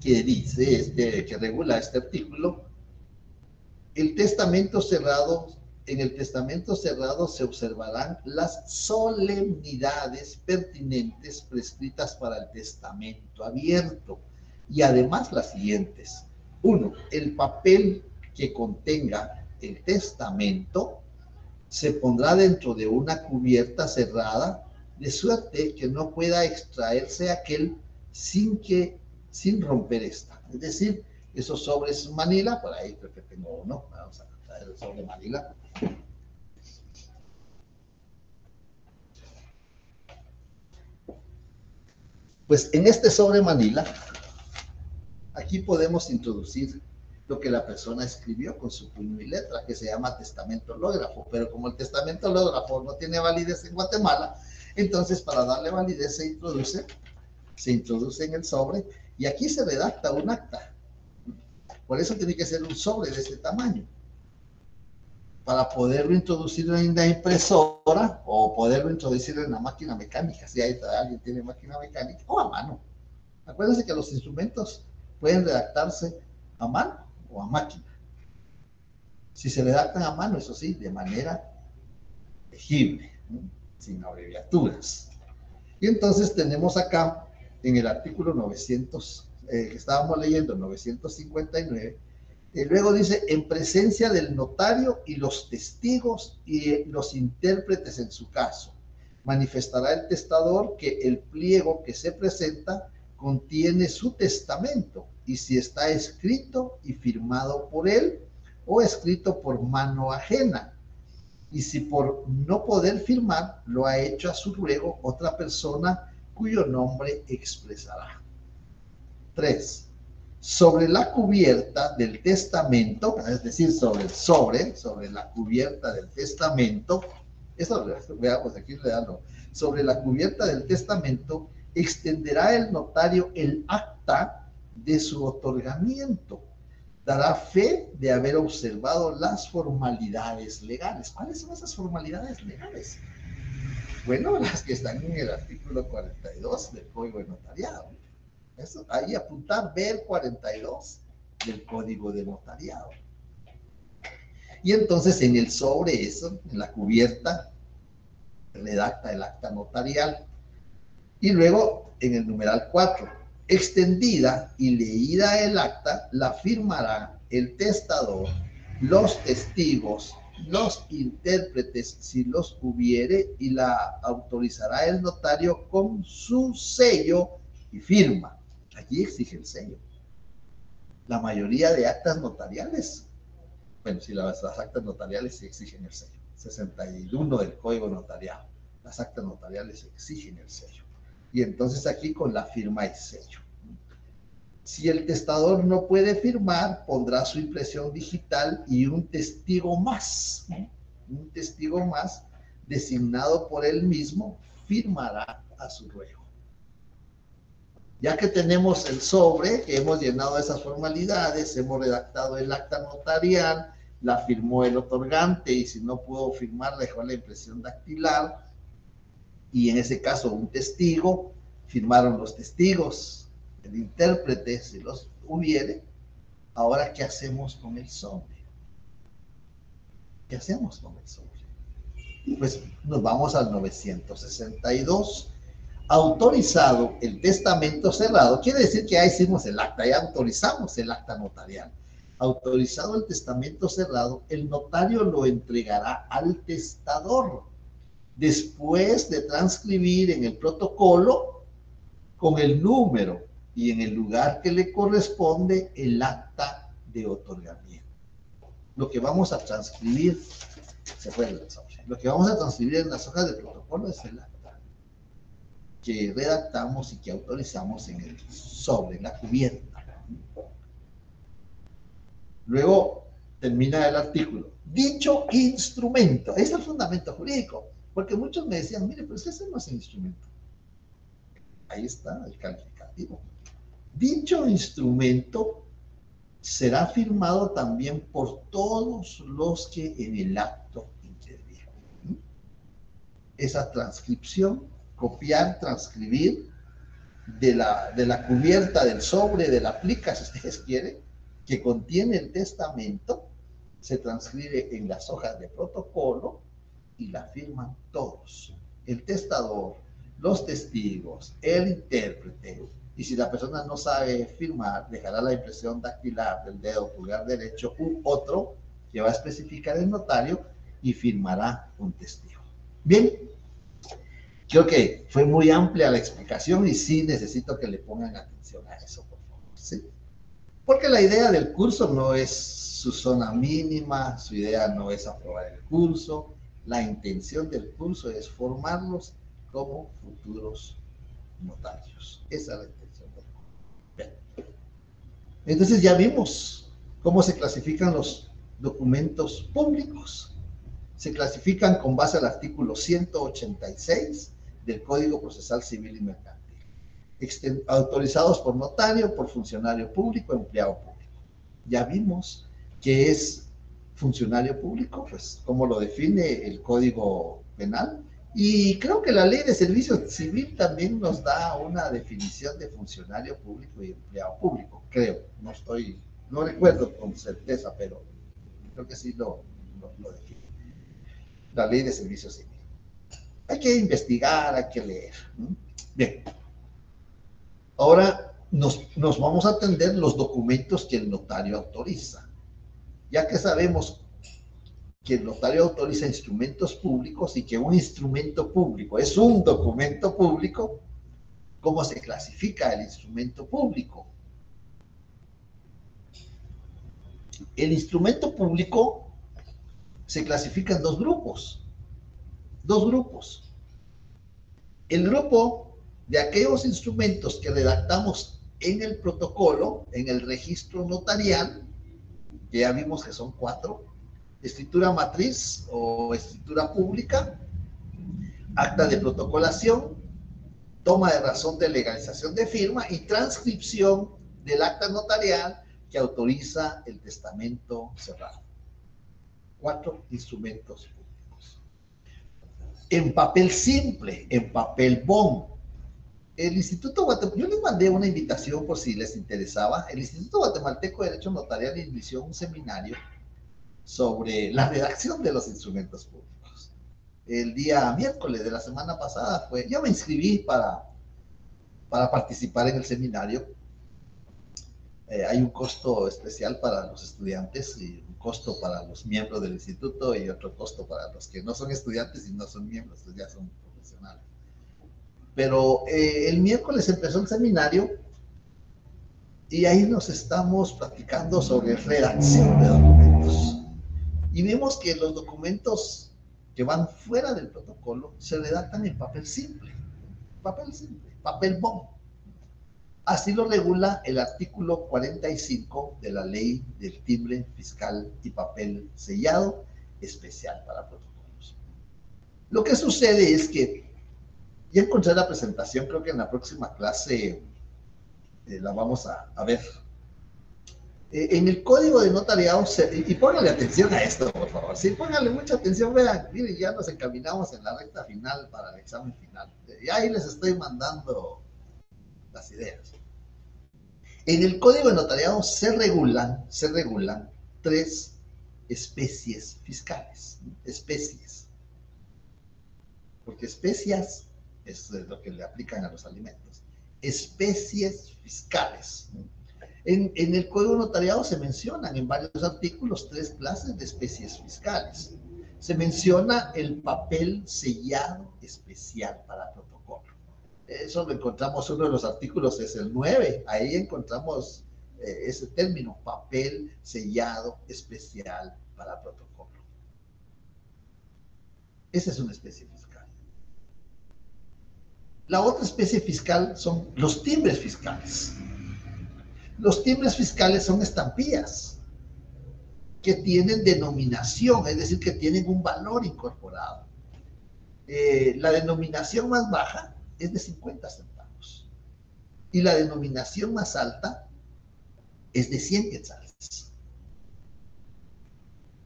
que dice, que regula este artículo, el testamento cerrado. En el testamento cerrado se observarán las solemnidades pertinentes prescritas para el testamento abierto. Y además las siguientes. 1. El papel que contenga el testamento se pondrá dentro de una cubierta cerrada, de suerte que no pueda extraerse aquel sin romper esta. Es decir, esos sobres Manila, por ahí creo que tengo uno, vamos a traer el sobre Manila. Pues en este sobre Manila, aquí podemos introducir lo que la persona escribió con su puño y letra, que se llama testamento hológrafo. Pero como el testamento hológrafo no tiene validez en Guatemala, entonces para darle validez se introduce en el sobre y aquí se redacta un acta. Por eso tiene que ser un sobre de este tamaño, para poderlo introducir en la impresora o poderlo introducir en la máquina mecánica, si alguien tiene máquina mecánica, o a mano. Acuérdense que los instrumentos pueden redactarse a mano o a máquina. Si se redactan a mano, eso sí, de manera legible, ¿no? Sin abreviaturas. Y entonces tenemos acá, en el artículo 900, que estábamos leyendo, 959, luego dice, en presencia del notario y los testigos y los intérpretes en su caso, manifestará el testador que el pliego que se presenta contiene su testamento, y si está escrito y firmado por él o escrito por mano ajena, y si por no poder firmar lo ha hecho a su ruego otra persona cuyo nombre expresará. 3. Sobre la cubierta del testamento, es decir, sobre la cubierta del testamento, eso veamos aquí, leanlo. Sobre la cubierta del testamento extenderá el notario el acta de su otorgamiento. Dará fe de haber observado las formalidades legales. ¿Cuáles son esas formalidades legales? Bueno, las que están en el artículo 42 del Código de Notariado. Eso, ahí apuntar, ver 42 del Código de Notariado. Y entonces en el sobre eso, en la cubierta, redacta el acta notarial. Y luego en el numeral 4, extendida y leída el acta, la firmará el testador, los testigos, los intérpretes, si los hubiere, y la autorizará el notario con su sello y firma. Aquí exige el sello. La mayoría de actas notariales, bueno, si las actas notariales sí exigen el sello. 61 del Código Notariado. Las actas notariales exigen el sello. Y entonces aquí con la firma y sello. Si el testador no puede firmar, pondrá su impresión digital y un testigo más designado por él mismo, firmará a su ruego. Ya que tenemos el sobre, que hemos llenado esas formalidades, hemos redactado el acta notarial, la firmó el otorgante y si no pudo firmar, dejó la impresión dactilar y en ese caso un testigo, firmaron los testigos, el intérprete si los hubiere. Ahora, ¿qué hacemos con el sobre? ¿Qué hacemos con el sobre? Pues nos vamos al 962. Autorizado el testamento cerrado, quiere decir que ya hicimos el acta, ya autorizamos el acta notarial. Autorizado el testamento cerrado, el notario lo entregará al testador después de transcribir en el protocolo con el número y en el lugar que le corresponde el acta de otorgamiento. Lo que vamos a transcribir, se fue el sobre. Lo que vamos a transcribir en las hojas de protocolo es el acta que redactamos y que autorizamos en el sobre, en la cubierta. Luego termina el artículo. Dicho instrumento, este es el fundamento jurídico, porque muchos me decían, mire, pero ese no es el instrumento. Ahí está el calificativo. Dicho instrumento será firmado también por todos los que en el acto intervienen. Esa transcripción, copiar, transcribir de la cubierta, del sobre, de la plica, si ustedes quieren, que contiene el testamento, se transcribe en las hojas de protocolo y la firman todos. El testador, los testigos, el intérprete, y si la persona no sabe firmar, dejará la impresión dactilar del dedo pulgar derecho u otro que va a especificar el notario y firmará un testigo. Bien, creo que fue muy amplia la explicación y sí necesito que le pongan atención a eso, por favor, ¿sí? Porque la idea del curso no es su zona mínima, su idea no es aprobar el curso, la intención del curso es formarlos como futuros notarios. Esa es la intención del curso. Bien. Entonces ya vimos cómo se clasifican los documentos públicos. Se clasifican con base al artículo 186 del Código Procesal Civil y Mercantil. Autorizados por notario, por funcionario público, empleado público. Ya vimos que es funcionario público, pues como lo define el Código Penal, y creo que la Ley de Servicio Civil también nos da una definición de funcionario público y empleado público, creo, no recuerdo con certeza, pero creo que sí lo define. La Ley de Servicio Civil. Hay que investigar, hay que leer. Bien. Ahora nos vamos a atender los documentos que el notario autoriza. Ya que sabemos que el notario autoriza instrumentos públicos y que un instrumento público es un documento público, ¿cómo se clasifica el instrumento público? El instrumento público se clasifica en dos grupos. El grupo de aquellos instrumentos que redactamos en el protocolo, en el registro notarial, que ya vimos que son 4, escritura matriz o escritura pública, acta de protocolación, toma de razón de legalización de firma y transcripción del acta notarial que autoriza el testamento cerrado. 4 instrumentos públicos. En papel simple, en papel bond. El Instituto Guatemalteco, yo les mandé una invitación por si les interesaba. El Instituto Guatemalteco de Derecho Notarial inició un seminario sobre la redacción de los instrumentos públicos. El día miércoles de la semana pasada yo me inscribí para participar en el seminario. Hay un costo especial para los estudiantes y un costo para los miembros del instituto y otro costo para los que no son estudiantes y no son miembros, pues ya son profesionales. Pero el miércoles empezó el seminario y ahí nos estamos platicando sobre redacción de documentos. Y vemos que los documentos que van fuera del protocolo se redactan en papel simple, papel bond. Así lo regula el artículo 45 de la Ley del Timbre Fiscal y Papel Sellado Especial para Protocolos. Lo que sucede es que ya encontré la presentación, creo que en la próxima clase la vamos a ver. En el código de notariado, y póngale atención a esto, por favor, sí, póngale mucha atención, vean, miren, ya nos encaminamos en la recta final para el examen final. Y ahí les estoy mandando las ideas. En el código de notariado se regulan 3 especies fiscales, especies, porque especias es lo que le aplican a los alimentos, especies fiscales. En el código de notariado se mencionan en varios artículos 3 clases de especies fiscales. Se menciona el papel sellado especial para protocolo. Eso lo encontramos, uno de los artículos es el 9, ahí encontramos ese término, papel sellado especial para protocolo. Esa es una especie fiscal. La otra especie fiscal son los timbres fiscales. Los timbres fiscales son estampillas que tienen denominación, es decir, que tienen un valor incorporado. La denominación más baja es de 50 centavos y la denominación más alta es de 100 quetzales.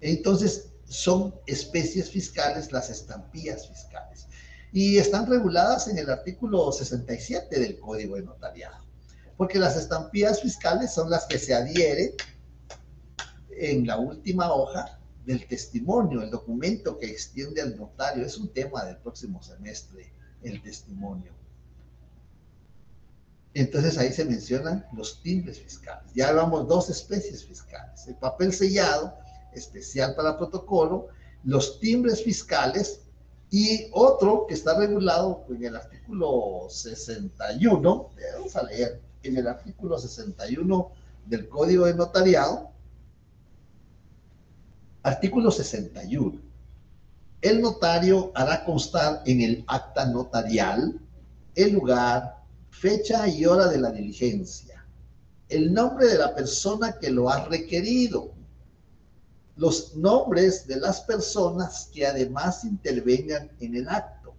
Entonces, son especies fiscales las estampillas fiscales y están reguladas en el artículo 67 del Código de Notariado, porque las estampillas fiscales son las que se adhieren en la última hoja del testimonio, el documento que extiende al notario. Es un tema del próximo semestre, el testimonio. Entonces ahí se mencionan los timbres fiscales. Ya hablamos 2 especies fiscales, el papel sellado especial para protocolo, los timbres fiscales y otro que está regulado en el artículo 61, vamos a leer, en el artículo 61 del Código de Notariado, artículo 61. El notario hará constar en el acta notarial el lugar, fecha y hora de la diligencia, el nombre de la persona que lo ha requerido, los nombres de las personas que además intervengan en el acto,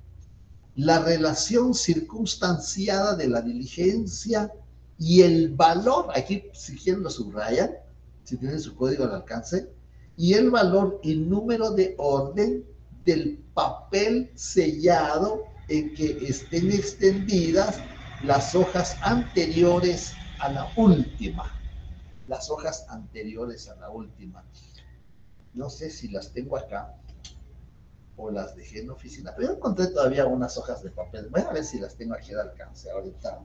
la relación circunstanciada de la diligencia y el valor, aquí si quieren lo subrayan, si tienen su código al alcance, y el valor y número de orden del papel sellado en que estén extendidas las hojas anteriores a la última. Las hojas anteriores a la última. No sé si las tengo acá o las dejé en la oficina, pero yo encontré todavía unas hojas de papel. Voy a ver si las tengo aquí al alcance ahorita.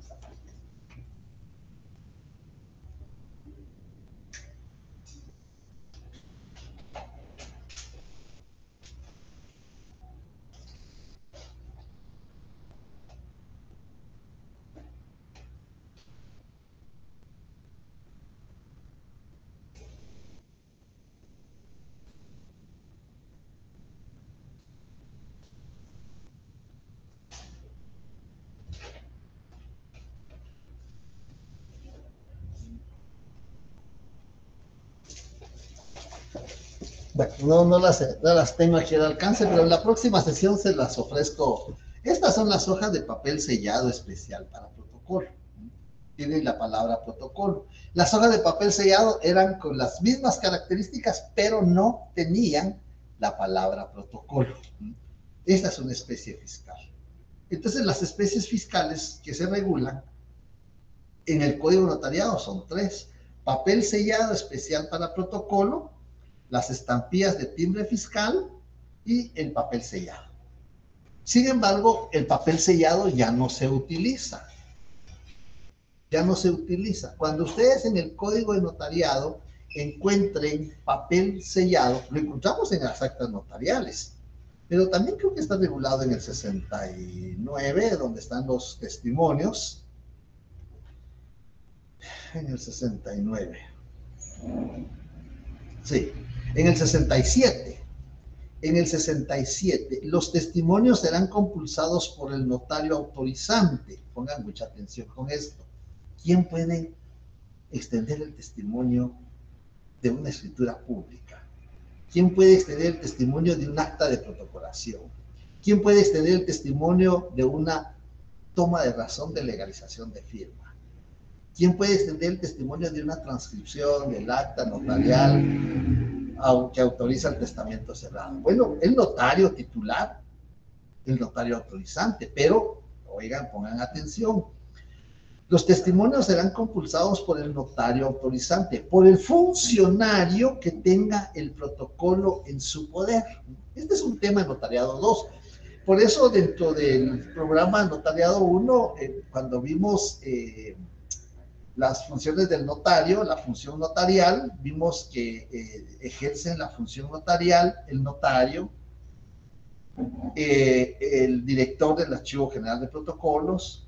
Bueno, no las tengo aquí al alcance, pero en la próxima sesión se las ofrezco. Estas son las hojas de papel sellado especial para protocolo. Tienen la palabra protocolo. Las hojas de papel sellado eran con las mismas características, pero no tenían la palabra protocolo. Esta es una especie fiscal. Entonces, las especies fiscales que se regulan en el Código Notariado son 3. Papel sellado especial para protocolo, las estampillas de timbre fiscal y el papel sellado. Sin embargo, el papel sellado ya no se utiliza. Ya no se utiliza. Cuando ustedes en el Código de Notariado encuentren papel sellado, lo encontramos en las actas notariales, pero también creo que está regulado en el 69, donde están los testimonios. En el 69. Sí. En el 67, los testimonios serán compulsados por el notario autorizante. Pongan mucha atención con esto. ¿quién puede extender el testimonio de una escritura pública? ¿Quién puede extender el testimonio de un acta de protocolación? ¿Quién puede extender el testimonio de una toma de razón de legalización de firma? ¿Quién puede extender el testimonio de una transcripción del acta notarial que autoriza el testamento cerrado? Bueno, el notario titular, el notario autorizante, pero, oigan, pongan atención, los testimonios serán compulsados por el notario autorizante, por el funcionario que tenga el protocolo en su poder. Este es un tema en Notariado 2. Por eso, dentro del programa Notariado 1, cuando vimos las funciones del notario, la función notarial, vimos que ejercen la función notarial el notario, el director del Archivo General de Protocolos,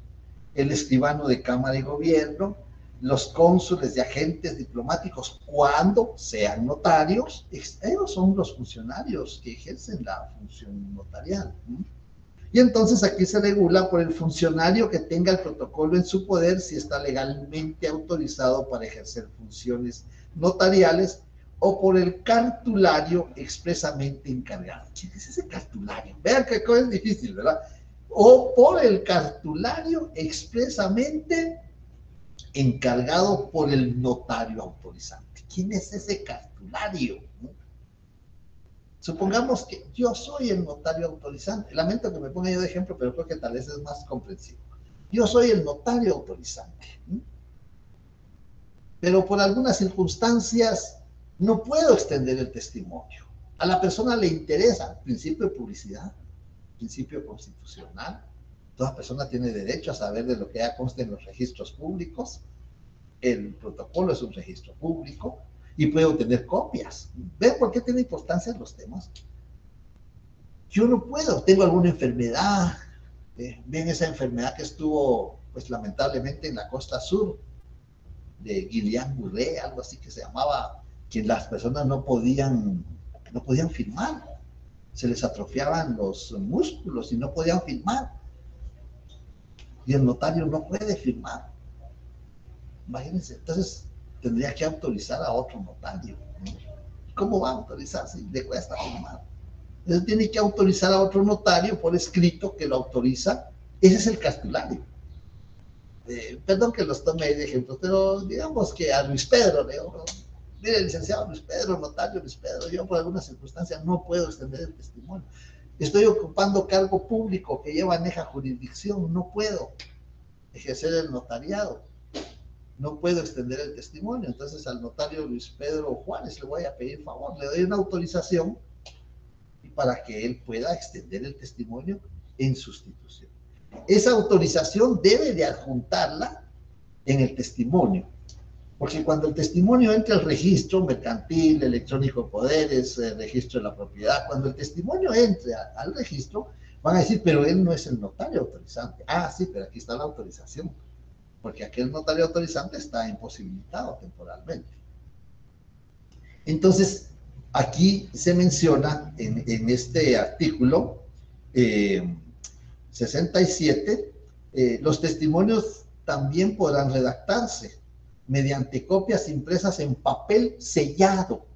el escribano de Cámara y Gobierno, los cónsules y agentes diplomáticos, cuando sean notarios, ellos son los funcionarios que ejercen la función notarial. Y entonces aquí se regula por el funcionario que tenga el protocolo en su poder si está legalmente autorizado para ejercer funciones notariales, o por el cartulario expresamente encargado. ¿Quién es ese cartulario? Vean que es difícil, ¿verdad? O por el cartulario expresamente encargado por el notario autorizante. ¿Quién es ese cartulario? Supongamos que yo soy el notario autorizante. Lamento que me ponga yo de ejemplo, pero creo que tal vez es más comprensivo. Yo soy el notario autorizante, pero por algunas circunstancias no puedo extender el testimonio. A la persona le interesa principio de publicidad, principio constitucional. Toda persona tiene derecho a saber de lo que ya consta en los registros públicos. El protocolo es un registro público y puede obtener copias. ¿Ven por qué tiene importancia los temas? Yo no puedo, tengo alguna enfermedad. Ven esa enfermedad que estuvo, pues lamentablemente, en la costa sur de Guillain-Barré, algo así que se llamaba, que las personas no podían firmar. Se les atrofiaban los músculos y no podían firmar. Y el notario no puede firmar. Imagínense, entonces tendría que autorizar a otro notario, ¿no? ¿Cómo va a autorizar si le cuesta firmar? Entonces tiene que autorizar a otro notario por escrito que lo autoriza. Ese es el cartulario. Perdón que los tome de ejemplo, pero digamos que a Luis Pedro, mire, licenciado Luis Pedro, notario Luis Pedro, yo por alguna circunstancia no puedo extender el testimonio. Estoy ocupando cargo público que lleva aneja jurisdicción, no puedo ejercer el notariado, no puedo extender el testimonio. Entonces al notario Luis Pedro Juárez le voy a pedir favor, le doy una autorización para que él pueda extender el testimonio en sustitución. Esa autorización debe de adjuntarla en el testimonio, porque cuando el testimonio entra al registro mercantil, electrónico de poderes, registro de la propiedad, cuando el testimonio entre al registro, van a decir, pero él no es el notario autorizante. Ah, sí, pero aquí está la autorización, porque aquel notario autorizante está imposibilitado temporalmente. Entonces, aquí se menciona en este artículo 67, los testimonios también podrán redactarse mediante copias impresas en papel sellado.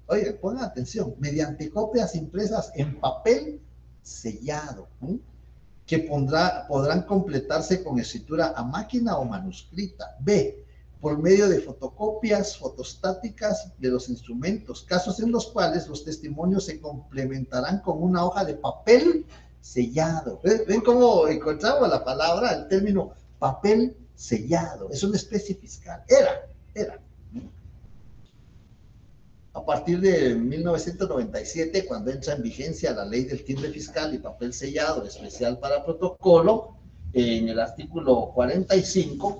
Oigan, pongan atención, mediante copias impresas en papel sellado, que podrán completarse con escritura a máquina o manuscrita. B, por medio de fotocopias fotostáticas de los instrumentos, casos en los cuales los testimonios se complementarán con una hoja de papel sellado. ¿Ven cómo encontramos la palabra, el término papel sellado? Es una especie fiscal. Era. A partir de 1997, cuando entra en vigencia la ley del timbre fiscal y papel sellado especial para protocolo, en el artículo 45,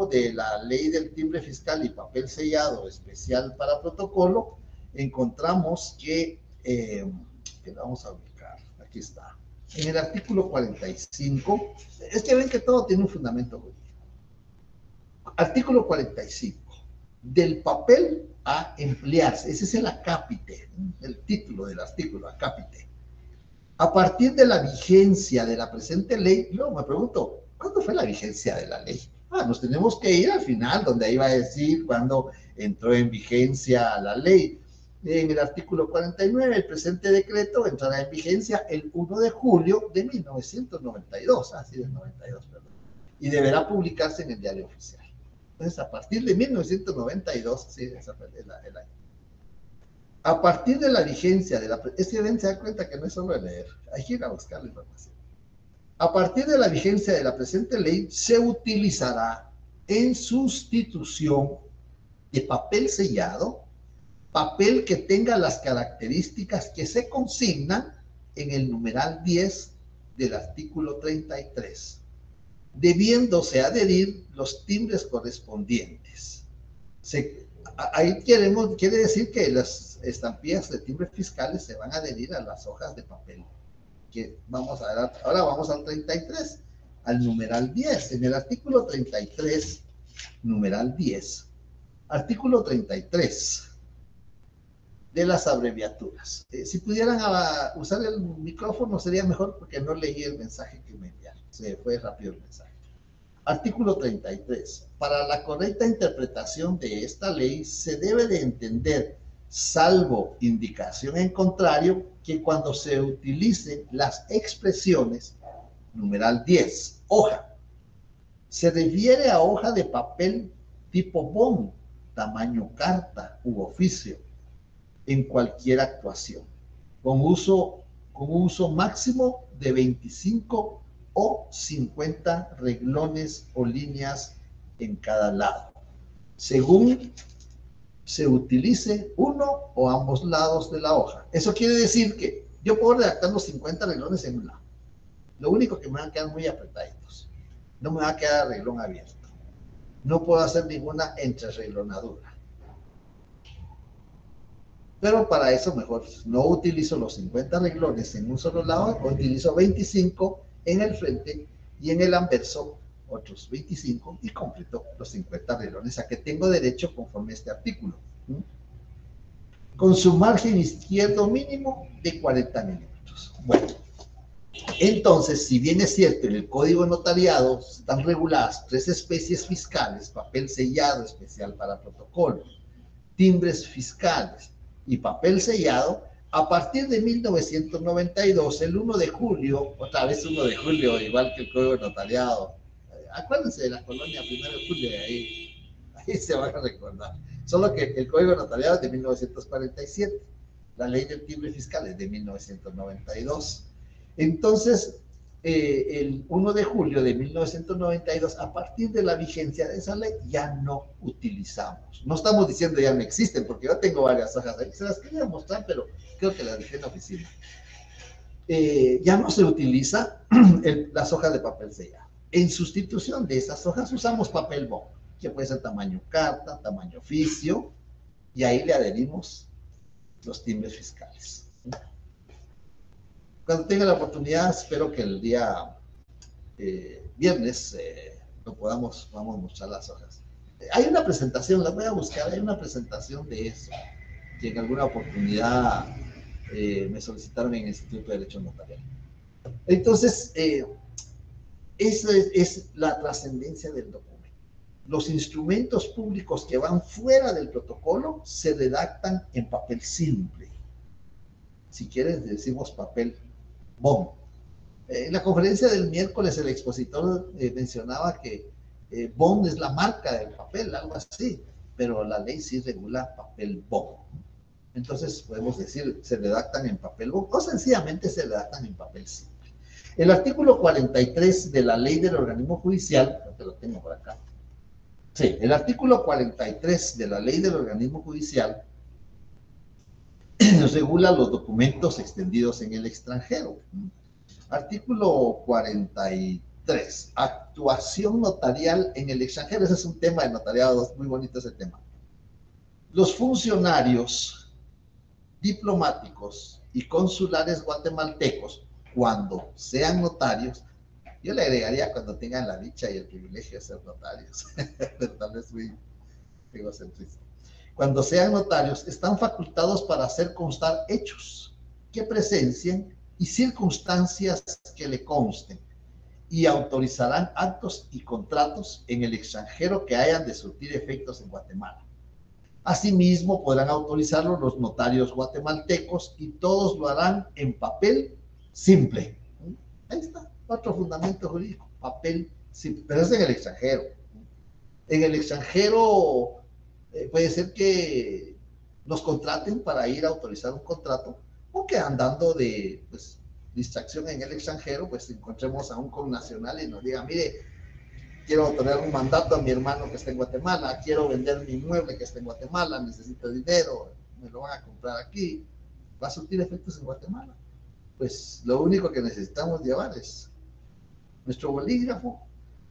de la ley del timbre fiscal y papel sellado especial para protocolo, encontramos que vamos a ubicar, aquí está, en el artículo 45, es que ven que todo tiene un fundamento jurídico. Artículo 45, del papel a emplearse, ese es el acápite, el título del artículo, acápite. A partir de la vigencia de la presente ley, luego me pregunto, ¿cuándo fue la vigencia de la ley? Nos tenemos que ir al final, donde ahí va a decir cuándo entró en vigencia la ley. En el artículo 49, el presente decreto entrará en vigencia el 1 de julio de 1992, así del 92, perdón, y deberá publicarse en el Diario Oficial. Entonces, a partir de 1992, sí, esa fue el año. A partir de la vigencia de la... Es que ven, se da cuenta que no es solo leer, hay que ir a buscar la información. A partir de la vigencia de la presente ley, se utilizará en sustitución de papel sellado, papel que tenga las características que se consignan en el numeral 10 del artículo 33, debiéndose adherir los timbres correspondientes. Ahí quiere decir que las estampillas de timbres fiscales se van a adherir a las hojas de papel. Que vamos a ver, ahora vamos al 33, al numeral 10. En el artículo 33, numeral 10, artículo 33 de las abreviaturas. Si pudieran usar el micrófono sería mejor porque no leí el mensaje que me enviaron. Se fue rápido el mensaje. Artículo 33. Para la correcta interpretación de esta ley se debe de entender, salvo indicación en contrario, que cuando se utilicen las expresiones, numeral 10, hoja, se refiere a hoja de papel tipo bond, tamaño carta u oficio, en cualquier actuación, con un uso máximo de 25 o 50 renglones o líneas en cada lado, según se utilice uno o ambos lados de la hoja. Eso quiere decir que yo puedo redactar los 50 renglones en un lado. Lo único que me van a quedar muy apretaditos. No me va a quedar reglón abierto. No puedo hacer ninguna entrereglonadura. Pero para eso mejor no utilizo los 50 renglones en un solo lado, utilizo 25 en el frente y en el anverso otros 25 y completo los 50 renglones a que tengo derecho conforme a este artículo. Con su margen izquierdo mínimo de 40 milímetros. Bueno, entonces, si bien es cierto, en el Código Notariado están reguladas 3 especies fiscales: papel sellado especial para protocolos, timbres fiscales y papel sellado, a partir de 1992, el 1 de julio, otra vez 1 de julio, igual que el Código Notariado, acuérdense de la colonia 1 de julio, ahí se van a recordar. Solo que el Código Notariado es de 1947, la ley del timbre fiscal es de 1992. Entonces, el 1 de julio de 1992, a partir de la vigencia de esa ley, ya no utilizamos. No estamos diciendo ya no existen, porque yo tengo varias hojas ahí, se las quería mostrar, pero creo que las dejé en la oficina. Ya no se utiliza las hojas de papel sellado. En sustitución de esas hojas usamos papel bond, que puede ser tamaño carta, tamaño oficio, y ahí le adherimos los timbres fiscales. Cuando tenga la oportunidad, espero que el día viernes vamos a mostrar las hojas. Hay una presentación, la voy a buscar, hay una presentación de eso, que en alguna oportunidad me solicitaron en el Instituto de Derecho Notarial. Entonces, esa es la trascendencia del documento. Los instrumentos públicos que van fuera del protocolo se redactan en papel simple. Si quieres, decimos papel bond. En la conferencia del miércoles, el expositor mencionaba que bond es la marca del papel, algo así, pero la ley sí regula papel bond. Entonces, podemos decir, se redactan en papel bond o sencillamente se redactan en papel simple. El artículo 43 de la ley del organismo judicial, creo que lo tengo por acá. Sí, el artículo 43 de la ley del organismo judicial regula los documentos extendidos en el extranjero. Artículo 43, actuación notarial en el extranjero. Ese es un tema de notariado, muy bonito ese tema. Los funcionarios diplomáticos y consulares guatemaltecos, cuando sean notarios, yo le agregaría cuando tengan la dicha y el privilegio de ser notarios, pero tal vez muy egocentrista. Cuando sean notarios, están facultados para hacer constar hechos que presencien y circunstancias que le consten, y autorizarán actos y contratos en el extranjero que hayan de surtir efectos en Guatemala. Asimismo, podrán autorizarlo los notarios guatemaltecos y todos lo harán en papel simple. Ahí está, otro fundamento jurídico, papel simple, pero es en el extranjero. En el extranjero puede ser que nos contraten para ir a autorizar un contrato, o que andando de distracción en el extranjero, pues encontremos a un connacional y nos diga, mire, quiero otorgar un mandato a mi hermano que está en Guatemala, quiero vender mi inmueble que está en Guatemala, necesito dinero, me lo van a comprar aquí, va a surtir efectos en Guatemala. Pues lo único que necesitamos llevar es nuestro bolígrafo,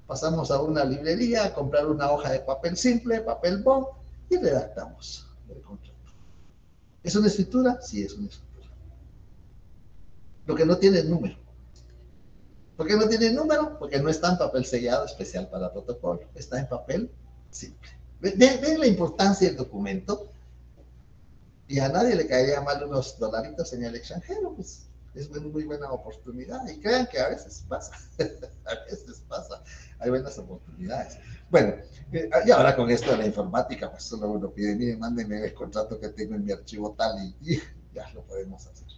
pasamos a una librería a comprar una hoja de papel simple, papel bond, y redactamos el contrato. ¿Es una escritura? Sí, es una escritura. Lo que no tiene número. ¿Por qué no tiene número? Porque no está en papel sellado especial para protocolo, está en papel simple. ¿Ven la importancia del documento? Y a nadie le caería mal unos dolaritos en el extranjero, pues es muy buena oportunidad. Y crean que a veces pasa, a veces pasa, hay buenas oportunidades. Bueno, y ahora con esto de la informática, pues solo uno pide, miren, mándenme el contrato que tengo en mi archivo tal y ya lo podemos hacer.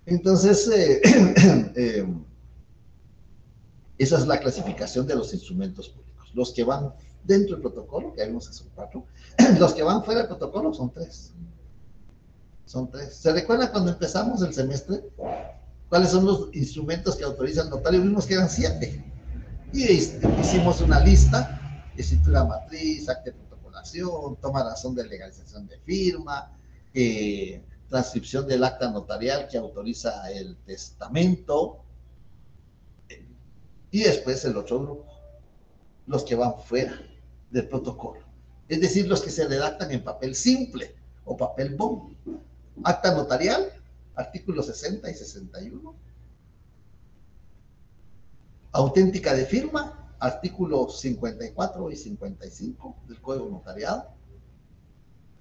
Entonces, esa es la clasificación de los instrumentos públicos. Los que van dentro del protocolo, que vimos que son 4, los que van fuera del protocolo son 3. Son 3. ¿Se recuerdan cuando empezamos el semestre? ¿Cuáles son los instrumentos que autoriza el notario? Vimos que eran 7. Y hicimos una lista: escritura matriz, acta de protocolación, toma razón de legalización de firma, transcripción del acta notarial que autoriza el testamento, y después el otro grupo, los que van fuera del protocolo, es decir, los que se redactan en papel simple o papel bond. Acta notarial, artículos 60 y 61. Auténtica de firma, artículos 54 y 55 del Código Notariado.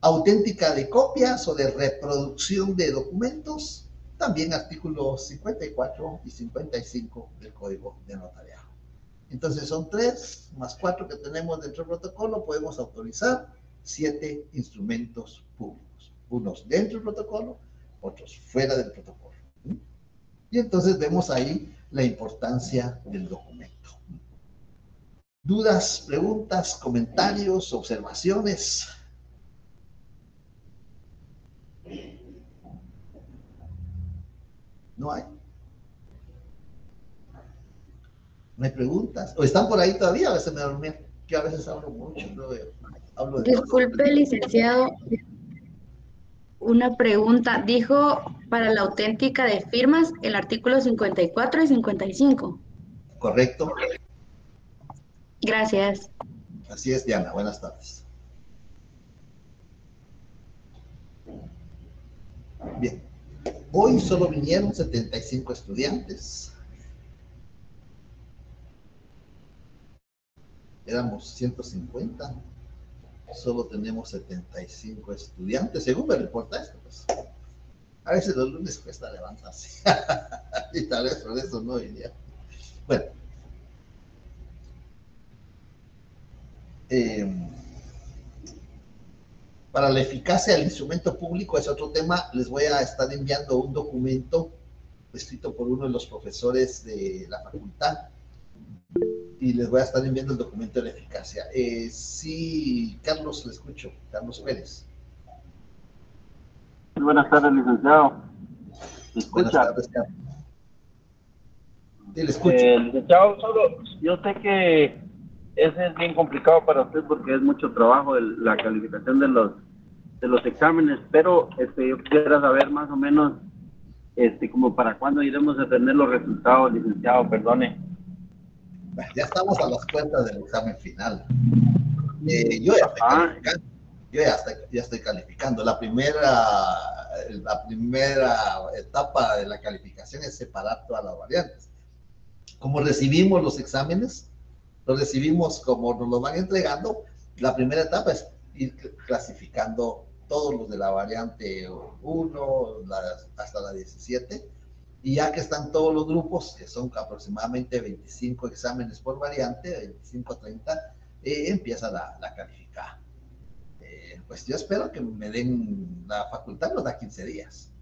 Auténtica de copias o de reproducción de documentos, también artículos 54 y 55 del Código de Notariado. Entonces son 3 más 4 que tenemos dentro del protocolo, podemos autorizar 7 instrumentos públicos. Unos dentro del protocolo, otros fuera del protocolo. Y entonces vemos ahí la importancia del documento. ¿Dudas, preguntas, comentarios, observaciones? No hay. No hay preguntas. ¿O están por ahí todavía? A veces me dormí. Que a veces hablo mucho. Hablo de Disculpe, licenciado. Una pregunta. Dijo para la auténtica de firmas el artículo 54 y 55. Correcto. Gracias. Así es, Diana. Buenas tardes. Bien. Hoy solo vinieron 75 estudiantes. Éramos 150. Solo tenemos 75 estudiantes, según me reporta esto. Pues. A veces los lunes cuesta levantarse. Y tal vez por eso no iría. Bueno. Para la eficacia del instrumento público es otro tema. Les voy a estar enviando un documento escrito por uno de los profesores de la facultad y les voy a estar enviando el documento de la eficacia. Sí, Carlos, le escucho. Carlos Pérez. Buenas tardes, licenciado. ¿Me escucha? Buenas tardes, Carlos. Sí, le escucho. Licenciado, yo sé que ese es bien complicado para usted porque es mucho trabajo la calificación de los exámenes, pero yo quisiera saber más o menos como para cuándo iremos a tener los resultados, licenciado, perdone. Ya estamos a las puertas del examen final. Yo ya estoy calificando. La primera etapa de la calificación es separar todas las variantes. Como recibimos los exámenes, los recibimos como nos los van entregando. La primera etapa es ir clasificando todos los de la variante 1 hasta la 17 Y ya que están todos los grupos, que son aproximadamente 25 exámenes por variante, 25 a 30, empieza la calificada. Pues yo espero que me den la facultad, nos da 15 días.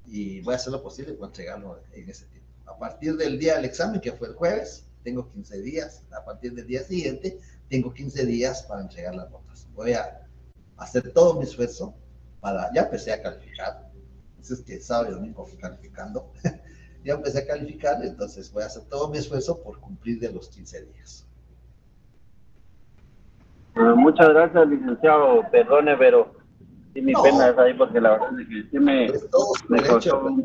Y voy a hacer lo posible para entregarlo en ese tiempo. A partir del día del examen, que fue el jueves, tengo 15 días. A partir del día siguiente, tengo 15 días para entregar las notas. Voy a hacer todo mi esfuerzo para... Ya empecé a calificar. Entonces, que sábado y domingo fui calificando. Ya empecé a calificar, entonces voy a hacer todo mi esfuerzo por cumplir de los 15 días. Muchas gracias, licenciado. Perdone, pero sí, mi pena es ahí porque la verdad es que sí me costó un poquito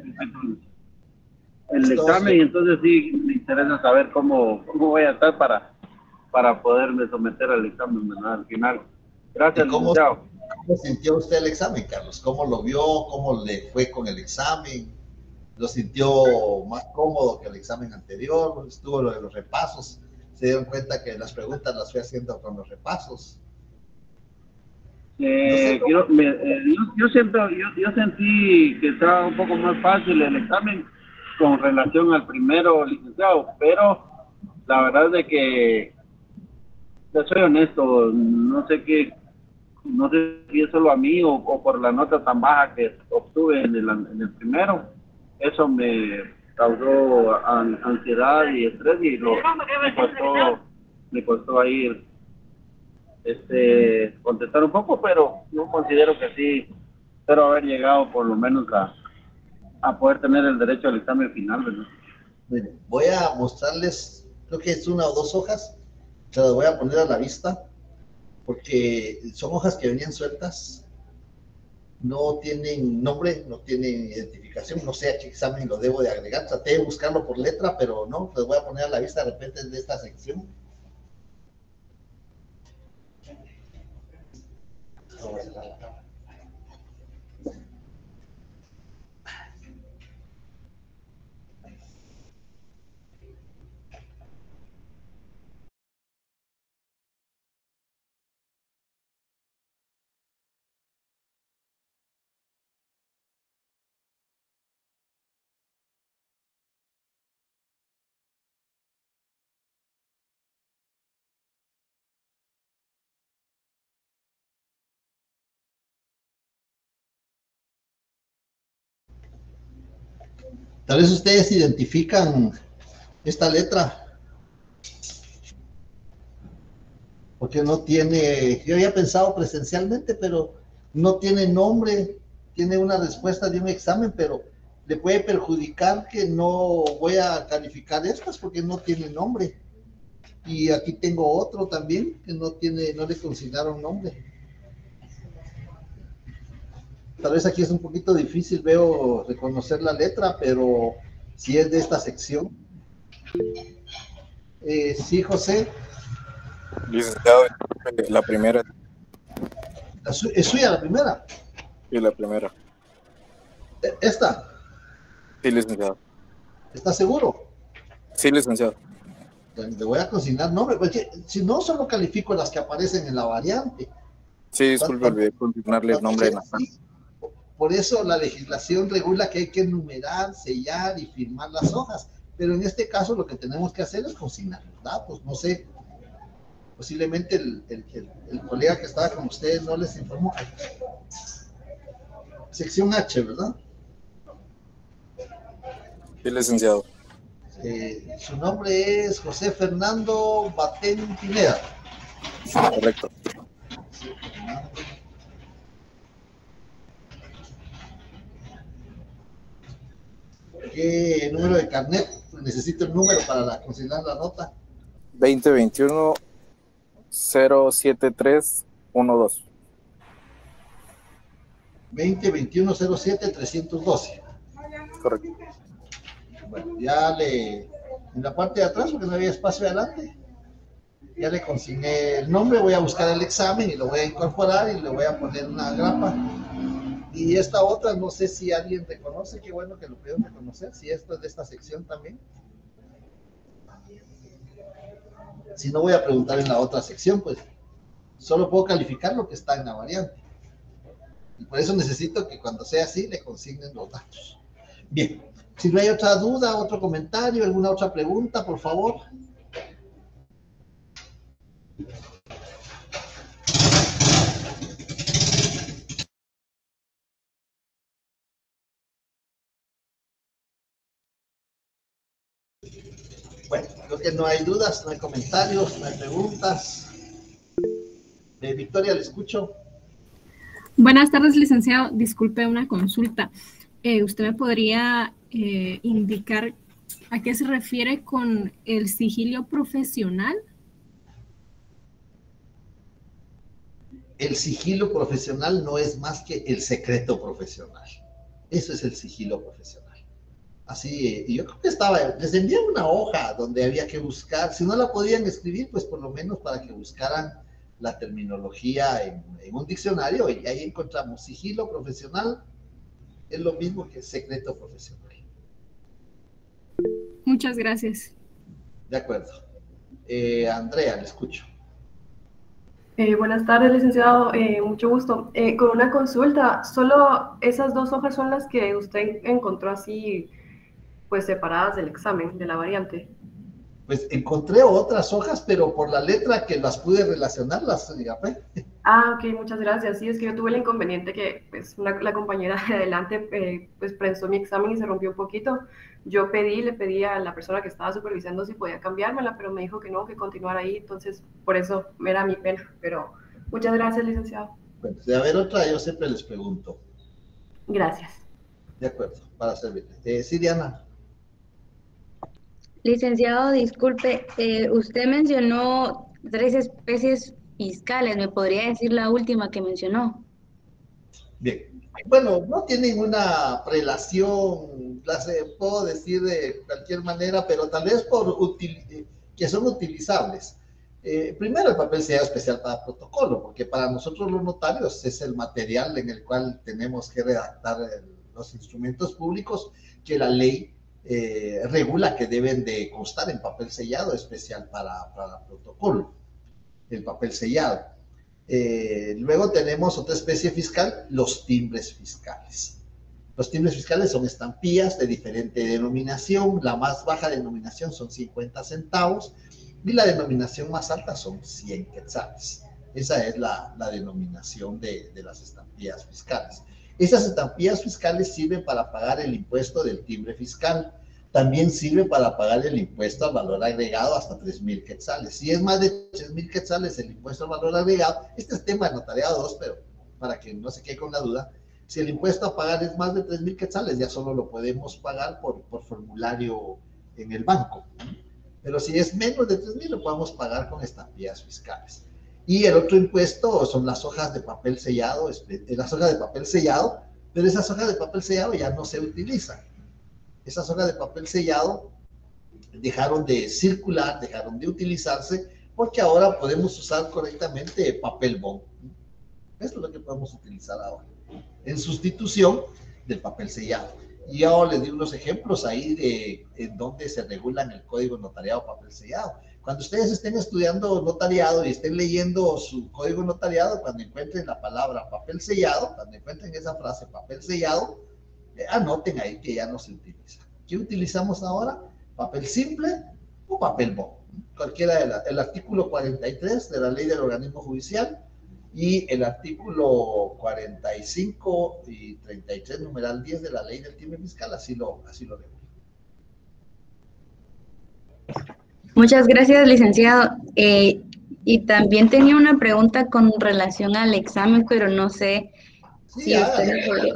el examen, y entonces sí me interesa saber cómo voy a estar para poderme someter al examen, ¿verdad? Al final. Gracias, licenciado. ¿Cómo sintió usted el examen, Carlos? ¿Cómo lo vio? ¿Cómo le fue con el examen? ¿Lo sintió más cómodo que el examen anterior? ¿Estuvo lo de los repasos? ¿Se dieron cuenta que las preguntas las fui haciendo con los repasos? No sé yo sentí que estaba un poco más fácil el examen con relación al primero, licenciado, pero la verdad es de que, yo soy honesto, no sé si es solo a mí o por la nota tan baja que obtuve en el primero, eso me causó ansiedad y estrés, y me costó ahí contestar un poco, pero yo considero que sí, espero haber llegado por lo menos a poder tener el derecho al examen final, ¿verdad? Miren, voy a mostrarles, creo que es una o dos hojas, se las voy a poner a la vista, porque son hojas que venían sueltas, no tienen nombre, no tienen identificación, no sé a qué examen lo debo de agregar, traté de buscarlo por letra, pero no, les voy a poner a la vista de repente de esta sección. Vamos a cerrar la cámara. Tal vez ustedes identifican esta letra, porque no tiene, yo había pensado presencialmente, pero no tiene nombre, tiene una respuesta de un examen, pero le puede perjudicar que no voy a calificar estas porque no tiene nombre. Y aquí tengo otro también que no le consignaron nombre. Tal vez aquí es un poquito difícil, veo reconocer la letra, pero si es de esta sección. Sí, José. Licenciado, la primera. ¿Es suya la primera? Sí, la primera. ¿Esta? Sí, licenciado. ¿Estás seguro? Sí, licenciado. Le voy a consignar nombre, porque si no, solo califico las que aparecen en la variante. Sí, disculpe, olvidé consignarle el nombre en la mano. Por eso la legislación regula que hay que numerar, sellar y firmar las hojas, pero en este caso lo que tenemos que hacer es consignar los datos. No sé, posiblemente el colega que estaba con ustedes no les informó. Sección H, ¿verdad? Sí, licenciado. Su nombre es José Fernando Batén Pineda. Correcto. ¿Qué número de carnet? Necesito el número para consignar la nota. 2021 07312. 2021 07 312. Correcto. Bueno, ya en la parte de atrás, porque no había espacio adelante, ya le consigné el nombre. Voy a buscar el examen y lo voy a incorporar y le voy a poner una grapa. Y esta otra, no sé si alguien reconoce, qué bueno que lo pudieron reconocer, si esto es de esta sección también. Si no, voy a preguntar en la otra sección, pues solo puedo calificar lo que está en la variante. Y por eso necesito que cuando sea así le consignen los datos. Bien, Si no hay otra duda, otro comentario, alguna otra pregunta, por favor. Bueno, creo que no hay dudas, no hay comentarios, no hay preguntas. Victoria, le escucho. Buenas tardes, licenciado. Disculpe una consulta. ¿Usted me podría indicar a qué se refiere con el sigilo profesional? El sigilo profesional no es más que el secreto profesional. Eso es el sigilo profesional. Así, yo creo que les envié una hoja donde había que buscar, si no la podían escribir, pues por lo menos para que buscaran la terminología en un diccionario, y ahí encontramos sigilo profesional, es lo mismo que secreto profesional. Muchas gracias. De acuerdo. Andrea, le escucho. Buenas tardes, licenciado. Mucho gusto. Con una consulta, ¿solo esas 2 hojas son las que usted encontró así, pues separadas del examen, de la variante? Pues encontré otras hojas, pero por la letra que las pude relacionar, las agarré. Ah, ok, muchas gracias. Sí, es que yo tuve el inconveniente que pues, la compañera de adelante pues prestó mi examen y se rompió un poquito. Yo le pedí a la persona que estaba supervisando si podía cambiármela, pero me dijo que no, que continuara ahí. Entonces, por eso era mi pena. Pero muchas gracias, licenciado. Bueno, de haber otra, yo siempre les pregunto. Gracias. De acuerdo, para servirle. Sí, Diana. Licenciado, disculpe, usted mencionó 3 especies fiscales. ¿Me podría decir la última que mencionó? Bien. Bueno, no tienen una prelación, las puedo decir de cualquier manera, pero tal vez que son utilizables. Primero, el papel sellado especial para protocolo, porque para nosotros los notarios es el material en el cual tenemos que redactar los instrumentos públicos que la ley regula que deben de constar en papel sellado especial para protocolo, el papel sellado. Luego tenemos otra especie fiscal, los timbres fiscales. Los timbres fiscales son estampillas de diferente denominación. La más baja denominación son 50 centavos y la denominación más alta son 100 quetzales. Esa es la denominación de las estampillas fiscales. Esas estampillas fiscales sirven para pagar el impuesto del timbre fiscal. También sirve para pagar el impuesto al valor agregado hasta 3,000 quetzales. Si es más de 3,000 quetzales el impuesto al valor agregado, este es tema de notariado 2, pero para que no se quede con la duda, si el impuesto a pagar es más de 3,000 quetzales, ya solo lo podemos pagar por formulario en el banco. Pero si es menos de 3,000, lo podemos pagar con estampillas fiscales. Y el otro impuesto son las hojas de papel sellado, pero esas hojas de papel sellado ya no se utilizan. Esas hojas de papel sellado dejaron de circular, dejaron de utilizarse, porque ahora podemos usar correctamente papel bond. Esto es lo que podemos utilizar ahora, en sustitución del papel sellado. Y ahora les di unos ejemplos ahí en donde se regulan el código notariado papel sellado. Cuando ustedes estén estudiando notariado y estén leyendo su código notariado, cuando encuentren la palabra papel sellado, cuando encuentren esa frase papel sellado, anoten ahí que ya no se utiliza. ¿Qué utilizamos ahora? ¿Papel simple o papel bond? Cualquiera el artículo 43 de la ley del organismo judicial y el artículo 45 y 33, numeral 10 de la ley del timbre fiscal, así lo regula. Muchas gracias, licenciado. Y también tenía una pregunta con relación al examen, pero no sé si usted me podría...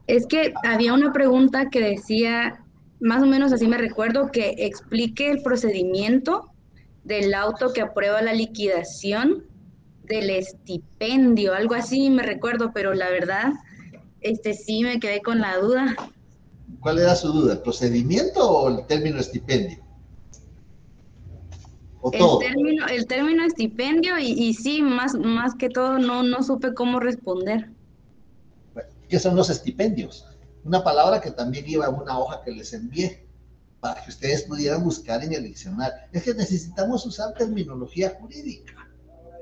Es que había una pregunta que decía, más o menos así me recuerdo, que explique el procedimiento del auto que aprueba la liquidación del estipendio, algo así me recuerdo, pero la verdad, sí me quedé con la duda. ¿Cuál era su duda? ¿El procedimiento o el término estipendio? ¿O todo? El término estipendio y sí, más que todo no supe cómo responder. ¿Qué son los estipendios? Una palabra que también iba en una hoja que les envié para que ustedes pudieran buscar en el diccionario. Es que necesitamos usar terminología jurídica,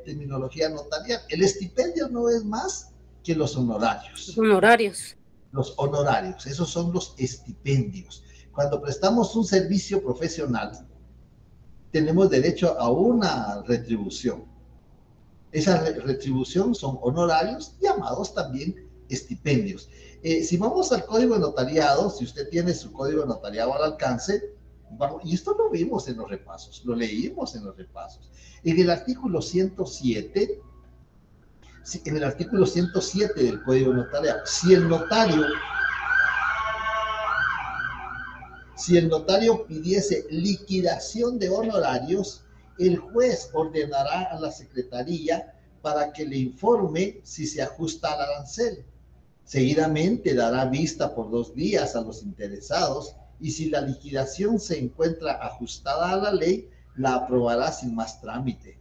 terminología notarial. El estipendio no es más que los honorarios. Los honorarios. los honorarios, esos son los estipendios. Cuando prestamos un servicio profesional, tenemos derecho a una retribución. Esa retribución son honorarios llamados también estipendios. Si vamos al código de notariado, si usted tiene su código de notariado al alcance, y esto lo vimos en los repasos, lo leímos en los repasos. En el artículo 107, en el artículo 107 del código de notariado, si el notario pidiese liquidación de honorarios, el juez ordenará a la secretaría para que le informe si se ajusta al arancel. Seguidamente dará vista por 2 días a los interesados y si la liquidación se encuentra ajustada a la ley, la aprobará sin más trámite.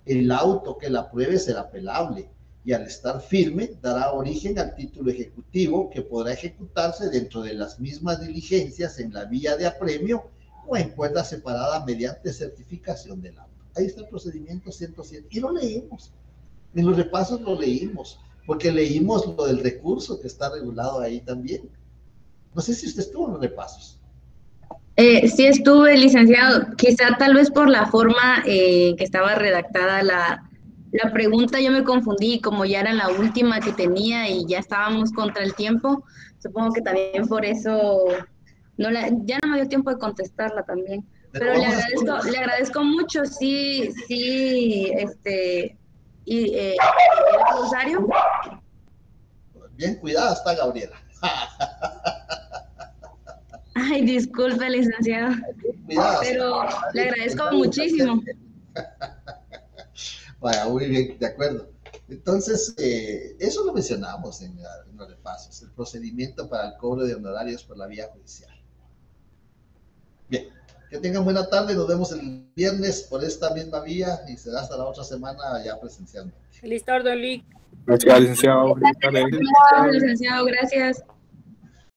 El auto que la apruebe será apelable y al estar firme dará origen al título ejecutivo que podrá ejecutarse dentro de las mismas diligencias en la vía de apremio o en cuerda separada mediante certificación del auto. Ahí está el procedimiento 107 y lo leímos. En los repasos lo leímos, porque leímos lo del recurso que está regulado ahí también. No sé si usted estuvo en los repasos. Sí estuve, licenciado. Quizá tal vez por la forma que estaba redactada la pregunta yo me confundí, como ya era la última que tenía y ya estábamos contra el tiempo, supongo que también por eso ya no me dio tiempo de contestarla también. Pero le agradezco mucho, sí, Rosario. Bien cuidada está Gabriela. Ay, disculpe, licenciado. Cuidado, pero le agradezco muchísimo. Vaya, muy bien, de acuerdo. Entonces, eso lo mencionamos en los repasos, el procedimiento para el cobro de honorarios por la vía judicial. Bien, que tengan buena tarde, nos vemos el viernes por esta misma vía y será hasta la otra semana ya presencialmente. Feliz tarde, Lic. Gracias, licenciado. Licenciado, gracias.